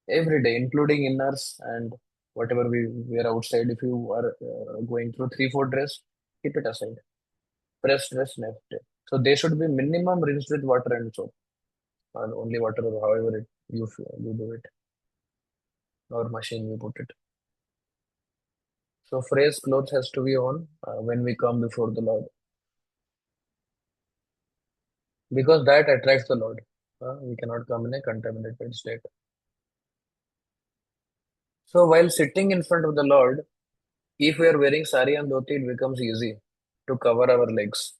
Every day, including inners and whatever we wear outside, if you are going through 3-4 dress, keep it aside. Fresh dress next day. So they should be minimum rinsed with water and soap, or only water, or however you do it, or machine you put it. So fresh clothes has to be on when we come before the Lord, because that attracts the Lord. We cannot come in a contaminated state. So while sitting in front of the Lord, if we are wearing sari and dhoti, it becomes easy to cover our legs.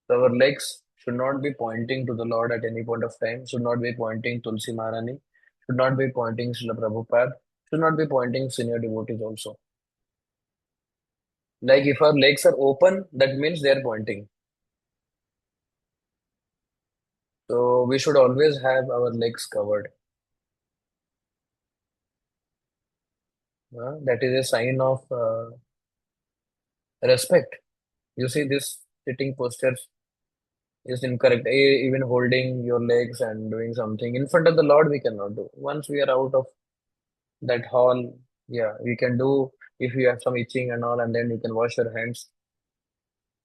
So our legs should not be pointing to the Lord at any point of time, should not be pointing Tulsi Maharani, should not be pointing Srila Prabhupada, should not be pointing senior devotees also. Like if our legs are open, that means they are pointing. So we should always have our legs covered. That is a sign of respect. You see, this sitting posture is incorrect. Even holding your legs and doing something in front of the Lord, we cannot do. Once we are out of that hall, yeah, we can do if you have some itching and all, and then you can wash your hands.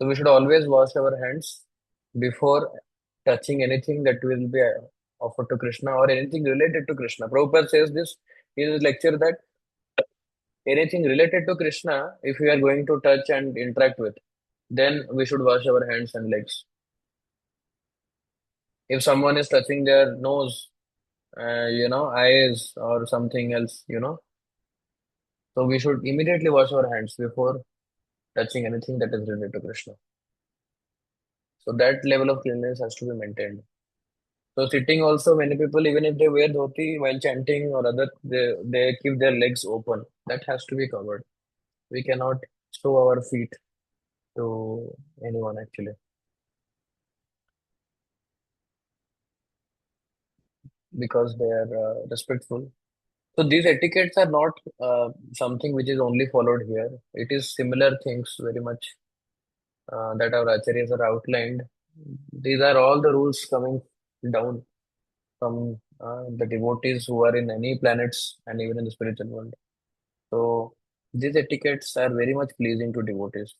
So we should always wash our hands before touching anything that will be offered to Krishna or anything related to Krishna. Prabhupada says this in his lecture that anything related to Krishna, if we are going to touch and interact with, then we should wash our hands and legs. If someone is touching their nose, eyes or something else, so we should immediately wash our hands before touching anything that is related to Krishna. So that level of cleanliness has to be maintained. So sitting also, many people, even if they wear dhoti while chanting or other, they keep their legs open. That has to be covered. We cannot show our feet to anyone actually, because they are respectful. So these etiquettes are not something which is only followed here. It is similar things very much that our acharyas are outlined. These are all the rules coming down from the devotees who are in any planets and even in the spiritual world. So these etiquettes are very much pleasing to devotees.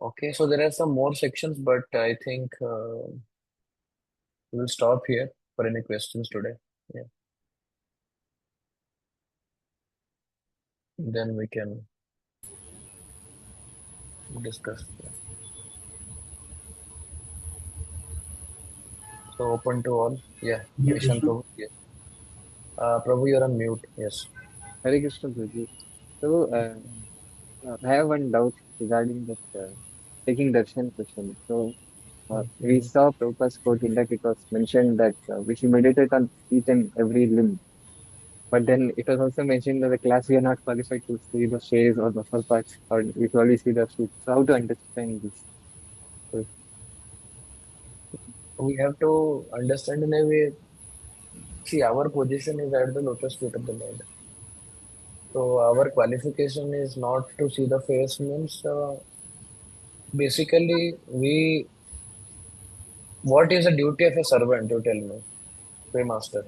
Okay, so there are some more sections, but I think we'll stop here for any questions today. Yeah, then we can discuss. Yeah. So open to all. Yeah, Hare Ishan Krishna. Prabhu. Yes. Prabhu, you're on mute. Yes. Hare Krishna, Prabhu. So, I have one doubt regarding that taking darshan question. So, we Mhm. saw Prabhupada's quote in that it was mentioned that we should meditate on each and every limb. But then it was also mentioned that the class we are not qualified to see the face or the upper parts, or we can only see the feet. So, how to understand this? So, We have to understand in a way. See, our position is at the lotus feet of the Lord. So our qualification is not to see the face, means basically we, what is the duty of a servant, you tell me, to a master.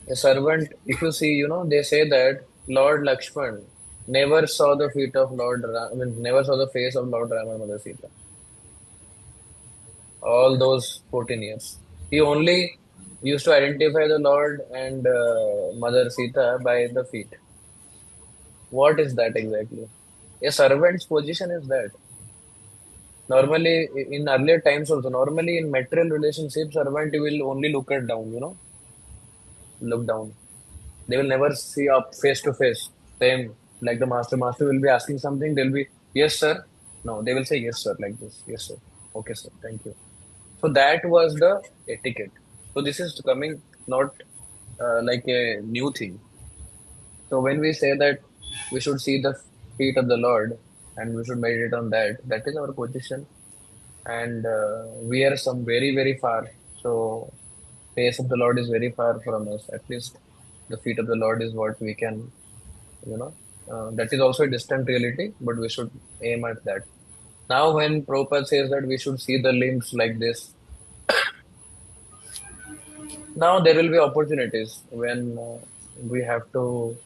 A servant, if you see, they say that Lord Lakshman never saw the feet of I mean, never saw the face of Lord Rama and Mother Sita. All those 14 years. He only used to identify the Lord and Mother Sita by the feet. What is that exactly? A servant's position is that. Normally, in earlier times also, normally in material relationships, servant will only look at down, look down. They will never see up face to face. Same like the master. Master will be asking something. They'll be, yes, sir. No, they will say, yes, sir, like this. Yes, sir. Okay, sir. Thank you. So that was the etiquette. So this is coming not like a new thing. So when we say that we should see the feet of the Lord and we should meditate on that, that is our position. And we are some very very far, so face of the Lord is very far from us. At least the feet of the Lord is what we can, you know that is also a distant reality, but we should aim at that. Now when Prabhupada says that we should see the limbs like this, Now there will be opportunities when we have to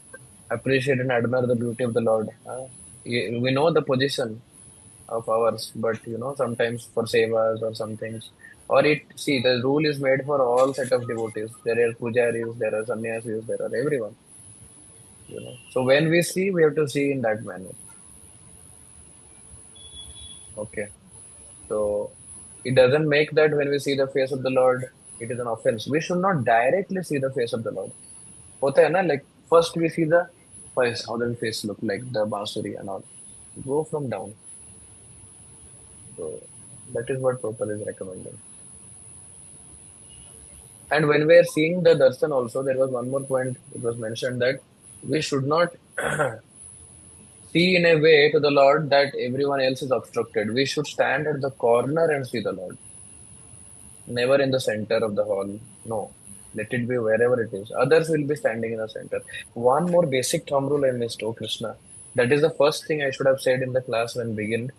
appreciate and admire the beauty of the Lord. We know the position of ours, but sometimes for sevas or some things, or it see the rule is made for all set of devotees. There are pujaris, there are sannyasis, there are everyone. So when we see, we have to see in that manner. Okay. So it doesn't make that when we see the face of the Lord, it is an offense. We should not directly see the face of the Lord. होता है ना, like first we see the face, how does the face look like, the bansuri and all. Go from down. So that is what Prabhupada is recommending. And when we are seeing the darshan also, there was one more point. It was mentioned that we should not see in a way to the Lord that everyone else is obstructed. We should stand at the corner and see the Lord. Never in the center of the hall. No. Let it be wherever it is. Others will be standing in the center. One more basic thumb rule I missed, oh Krishna. That is the first thing I should have said in the class when begin.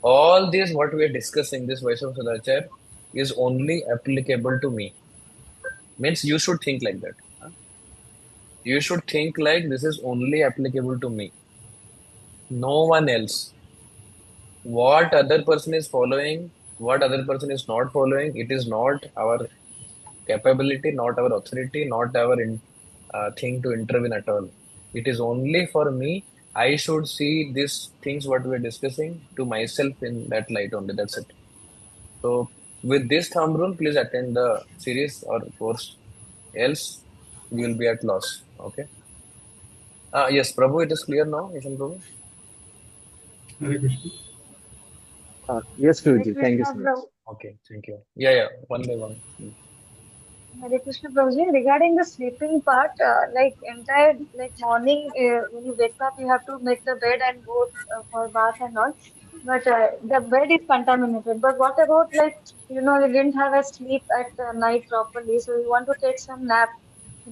All this what we are discussing, this Vaishnava Sadachar, is only applicable to me. Means you should think like that. Huh? You should think like this is only applicable to me. No one else. What other person is following, what other person is not following, it is not our capability, not our authority, not our thing to intervene at all. It is only for me. I should see these things what we are discussing to myself in that light only. That's it. So with this thumb rule, please attend the series or course. Else, you will be at loss. Okay. Yes, Prabhu, it is clear now. Ishan Prabhu. Hare Krishna. Yes, Hare Guruji. Thank you Krishna, so much. Prabhu. Okay, thank you. Yeah, one by one. Hare Krishna, Prabhuji. Regarding the sleeping part, like entire like morning, when you wake up, you have to make the bed and go for bath and all. But the bed is contaminated. But what about like you didn't have a sleep at night properly, so you want to take some nap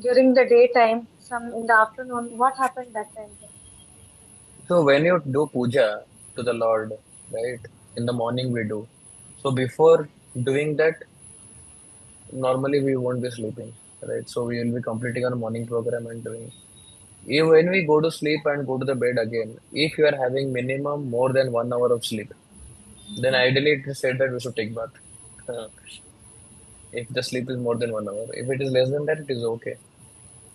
during the daytime, some in the afternoon. What happened that time? So when you do puja to the Lord, right, in the morning we do. So before doing that, normally we won't be sleeping, right? So we will be completing our morning program and doing. If when we go to sleep and go to the bed again, if you are having minimum more than 1 hour of sleep, then ideally it is said that we should take bath. Uh, if the sleep is more than 1 hour, if it is less than that, it is okay.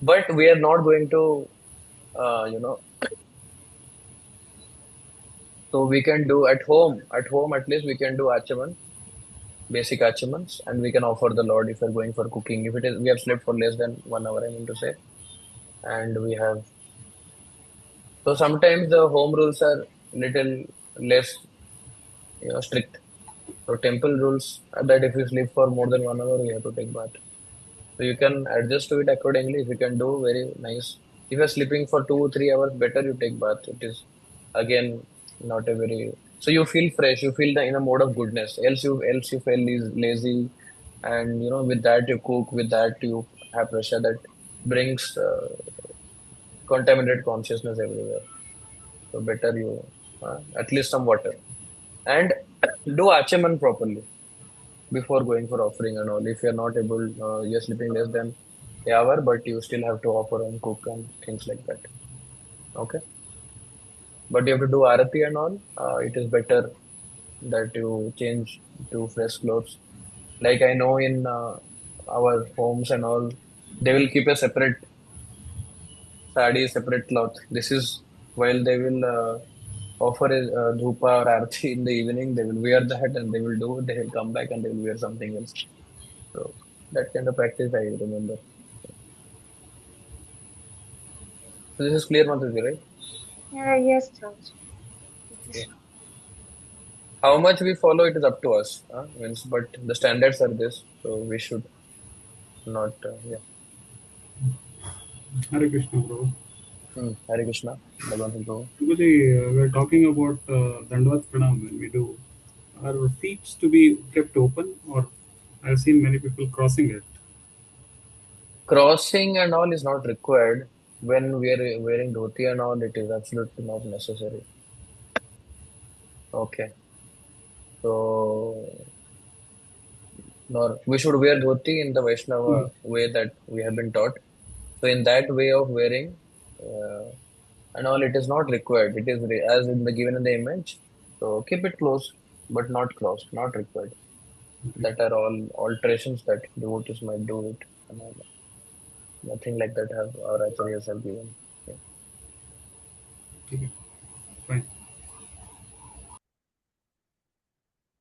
But we are not going to, uh, you know, so we can do at home. At home, at least we can do achaman, basic achamans, and we can offer the Lord if we're going for cooking. If it is, we have slept for less than 1 hour, I mean to say, and we have. So sometimes the home rules are little less, strict. So temple rules are that if you sleep for more than 1 hour, you have to take bath. So you can adjust to it accordingly. If you can do very nice. If you're sleeping for 2 3 hours, better you take bath. It is again not a very so you feel fresh. You feel in a mode of goodness. Else you feel lazy, and with that you cook. With that you have pressure that brings contaminated consciousness everywhere. So better you at least some water and do achaman properly before going for offering and all. If you're not able, you're sleeping less than an hour, but you still have to offer and cook and things like that. Okay. But you have to do arati and all. It is better that you change to fresh clothes. Like I know in our homes and all, they will keep a separate sari, separate cloth. This is while they will offer a dhupa or arati in the evening, they will wear that and they will do. They will come back and they will wear something else. So that kind of practice I remember. So this is clear, Mataji, right? Yeah, yes, Prabhuji. Hare Okay. Krishna. How much we follow, it is up to us. Means, but the standards are this, so we should not. Yeah. Hare Krishna, Prabhu. Hare Krishna, Bhagavan Prabhu. Actually, we're talking about Dandvat Pranam when we do. Are feet to be kept open, or I've seen many people crossing it. Crossing and all is not required when we are wearing dhoti and all. It is absolutely not necessary. Okay. So Nor we should wear dhoti in the Hmm. Vaishnava way that we have been taught. So in that way of wearing and all, it is not required. It is as in the given in the image. So keep it close, but not crossed, not required. Okay. That are all alterations that devotees might do it. And all. Nothing like that have our acharyas have given. Yeah, Okay. Fine.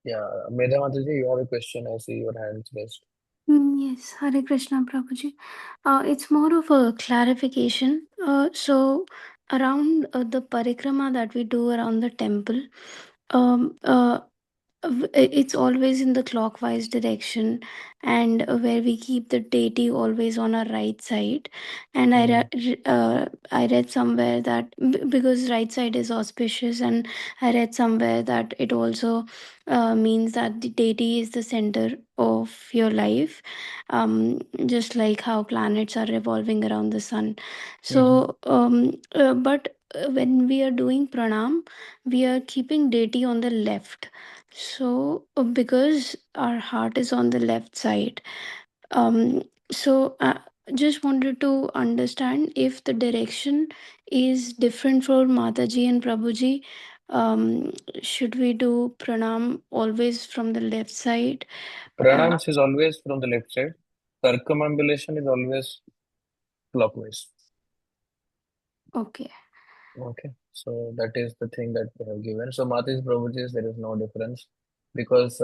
yeah. Medha Mataji, you have a question. I see your hands raised. Yes, Hare Krishna Prabhuji. It's more of a clarification. So, around the parikrama that we do around the temple, um, uh, it's always in the clockwise direction, and where we keep the deity always on our right side. And Hmm. I read somewhere that because right side is auspicious, and I read somewhere that it also means that the deity is the center of your life, just like how planets are revolving around the sun. Hmm. So, but when we are doing pranam, we are keeping deity on the left. So, because our heart is on the left side, so just wanted to understand if the direction is different for Mataji and Prabhuji. Um, should we do pranam always from the left side? Pranams is always from the left side. Circumambulation is always clockwise. Okay. Okay, so that is the thing that we have given. So Mata's Prabhuji's, there is no difference because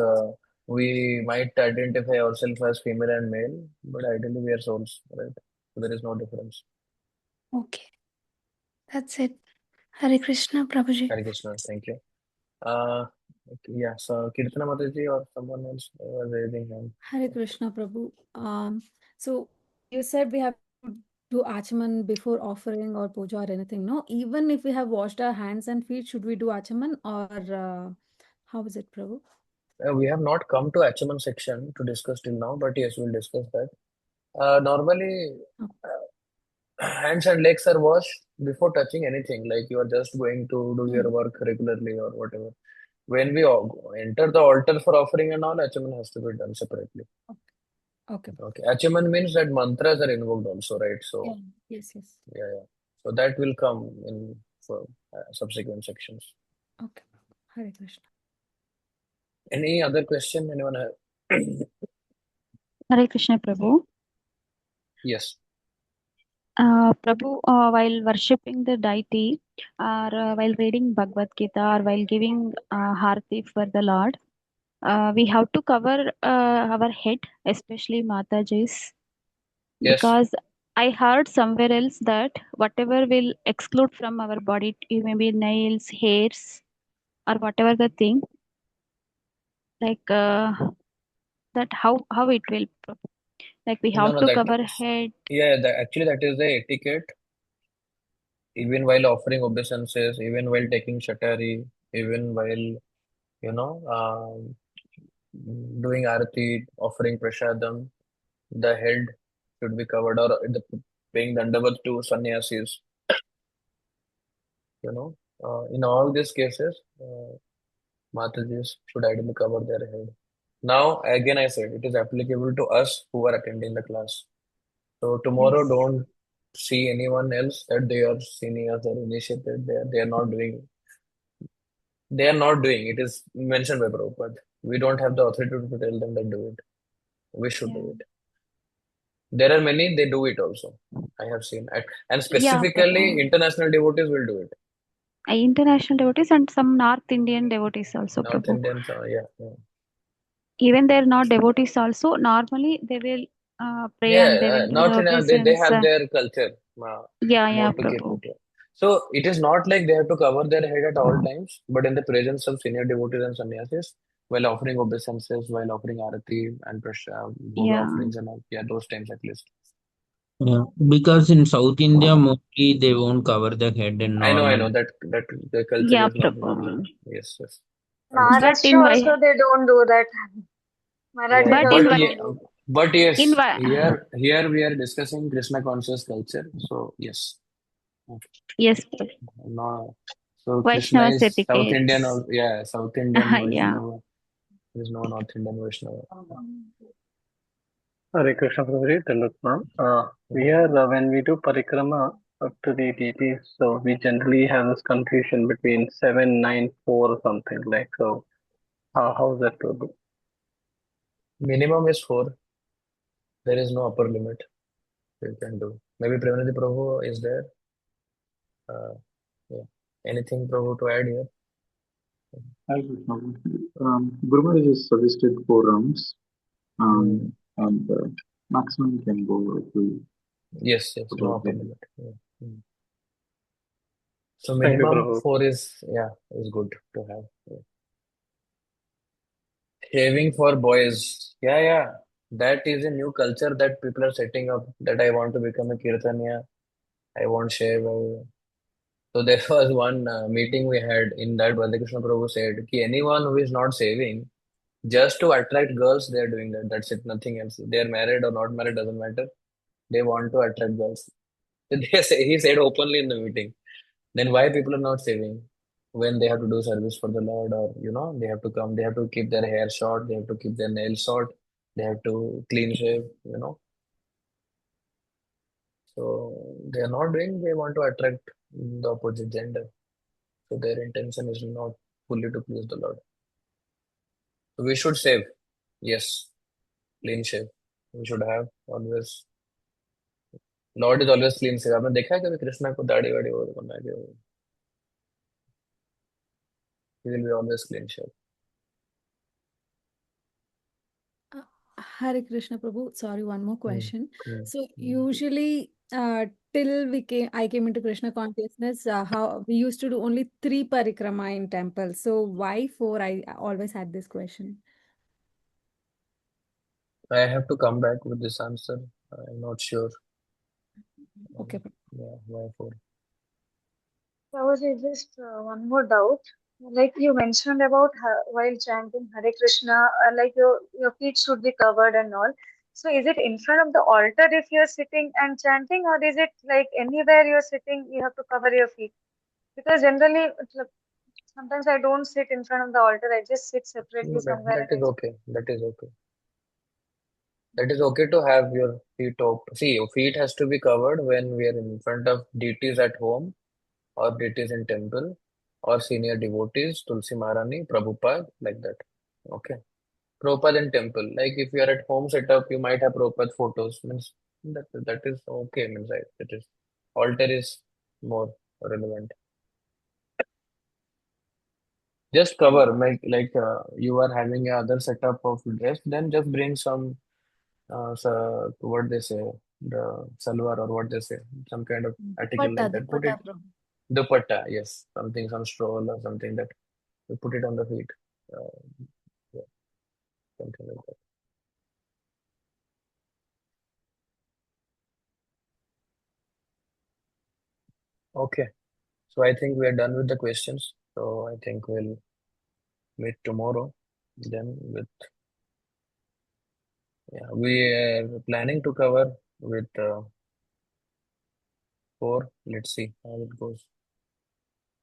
we might identify ourselves as female and male, but ideally we are souls, right? So there is no difference. Okay. That's it. Hare Krishna, Prabhuji. Hare Krishna, thank you. Uh, okay, yeah, so Kirtana Mataji or someone else was raising hand. Hare Krishna, Prabhu. So you said we have to do achaman before offering or puja or anything, no? Even if we have washed our hands and feet, should we do achaman or how is it, Prabhu? We have not come to Achaman section to discuss till now, but yes, we'll discuss that. Normally, Oh, hands and legs are washed before touching anything, like you are just going to do your hmm. work regularly or whatever. When we enter the altar for offering and all, Achaman has to be done separately. Okay. Okay, Achaman means that mantras are invoked also, right? Yeah. So, Yes, yes. yeah, yeah. So that will come in for subsequent sections. Okay. Hare Krishna. Any other question anyone have? Hare Krishna Prabhu. Yes. Prabhu, while worshipping the deity, or while reading Bhagavad Gita, or while giving Harti for the Lord, we have to cover our head, especially Mataji's, Yes. because I heard somewhere else that whatever will exclude from our body, it may be nails, hairs, or whatever the thing, like that, how it will, like we No, have no, to that cover head. yeah, actually that is the etiquette. Even while offering obeisances, even while taking shatari, even while doing arati, offering prashadam, the head should be covered, or paying dandavat to sannyasis. In all these cases, Matajis should ideally cover their head. Now, again, I said it is applicable to us who are attending the class. So tomorrow, Yes. don't see anyone else that they are seniors or initiated. They are not doing. They are not doing. It is mentioned by Prabhupada. We don't have the authority to tell them that do it. We should Yeah. do it. There are many, they do it also. I have seen. And Yeah, specifically, Prabhu. international devotees will do it. International devotees and some North Indian devotees also, North Prabhu. Indians, yeah, yeah. Even they're not devotees also. Normally they will pray and they Yeah, will do the North Indian, they obeisance. have their culture Yeah, yeah, more to keep Prabhu. it. Yeah. So it is not like they have to cover their head at all times, but in the presence of senior devotees and sannyasis, while offering obeisances, while offering arati and prasad, bhoga Yeah. offerings and all, yeah, those times at least. Yeah, because in South India, mostly they won't cover the head and I know normal. that the culture Yeah, is not like Prabhu. yes, yes, understood. But Maharashtra also they don't do that. Yeah, yeah, Marathis but also yeah, don't do that. but in yes, Vi- here we are discussing Krishna conscious culture. So yes, yes, Prabhu. no, so Krishna Vaishnava is South Indian, etiquettes. or yeah, South Indian Yeah. Vaishnava. There is no North Indian Vaishnava. Hare Krishna Prabhuji, Dandavat. Here, when we do parikrama up to the deities, so we generally have this confusion between 7, 9, 4 or something like so. How is that Prabhu? Minimum is 4. There is no upper limit you can do. Maybe Premanandi Prabhu is there. Yeah. Anything Prabhu to add here? Hi, Vaishnava. Guru Maharaj has suggested 4 rounds, and maximum can go to Yes, no about upper 10. limit. Yeah. So Thank you, minimum Prabhu. 4 is good to have. Yeah. Shaving for boys. Yeah. That is a new culture that people are setting up. That I want to become a kirtaniya. I won't shave. So there was one meeting we had in that Balakrishna Prabhu said ki anyone who is not saving just to attract girls, they are doing that. That's it, nothing else. They are married or not married, doesn't matter. They want to attract girls. So he said openly in the meeting. Then why people are not saving when they have to do service for the Lord, or they have to come, they have to keep their hair short, they have to keep their nails short, they have to clean shave. So they are not doing, they want to attract the opposite gender. So their intention is not fully to please the Lord. So we should save. Yes, clean shave. We should have always. Lord is always clean shave. आपने देखा है कभी कृष्णा को दाढ़ी वाड़ी वो बना के he will be always clean shave. Hare Krishna Prabhu. Sorry, one more question. Mm. So usually, till I came into Krishna consciousness, how we used to do only 3 parikrama in temple. So why 4? I always had this question. I have to come back with this answer. I'm not sure. Okay. Yeah, why 4? Prabhuji, just one more doubt. Like you mentioned about while chanting Hare Krishna, like your feet should be covered and all. So is it in front of the altar if you're sitting and chanting, or is it like anywhere you're sitting, you have to cover your feet? Because generally, sometimes I don't sit in front of the altar. I just sit separately No, somewhere that and is I chant. okay. That is okay. That is okay to have your feet open. See, your feet has to be covered when we are in front of deities at home or deities in temple or senior devotees, Tulsi Maharani, Prabhupada, like that. Okay. Prabhupada in temple. Like if you are at home setup, you might have Prabhupada photos. Means that is okay. Means it is altar is more relevant. Just cover, like you are having a other setup of dress, then just bring some so what they say, the salwar or what they say, some kind of article Dupatta, like that. Put it dupatta, Prabhu. dupatta, yes, something, some stroll or something that you put it on the feet. Yeah, something like that. Okay, so I think we are done with the questions. So I think we'll meet tomorrow. Then we are planning to cover with 4. Let's see how it goes.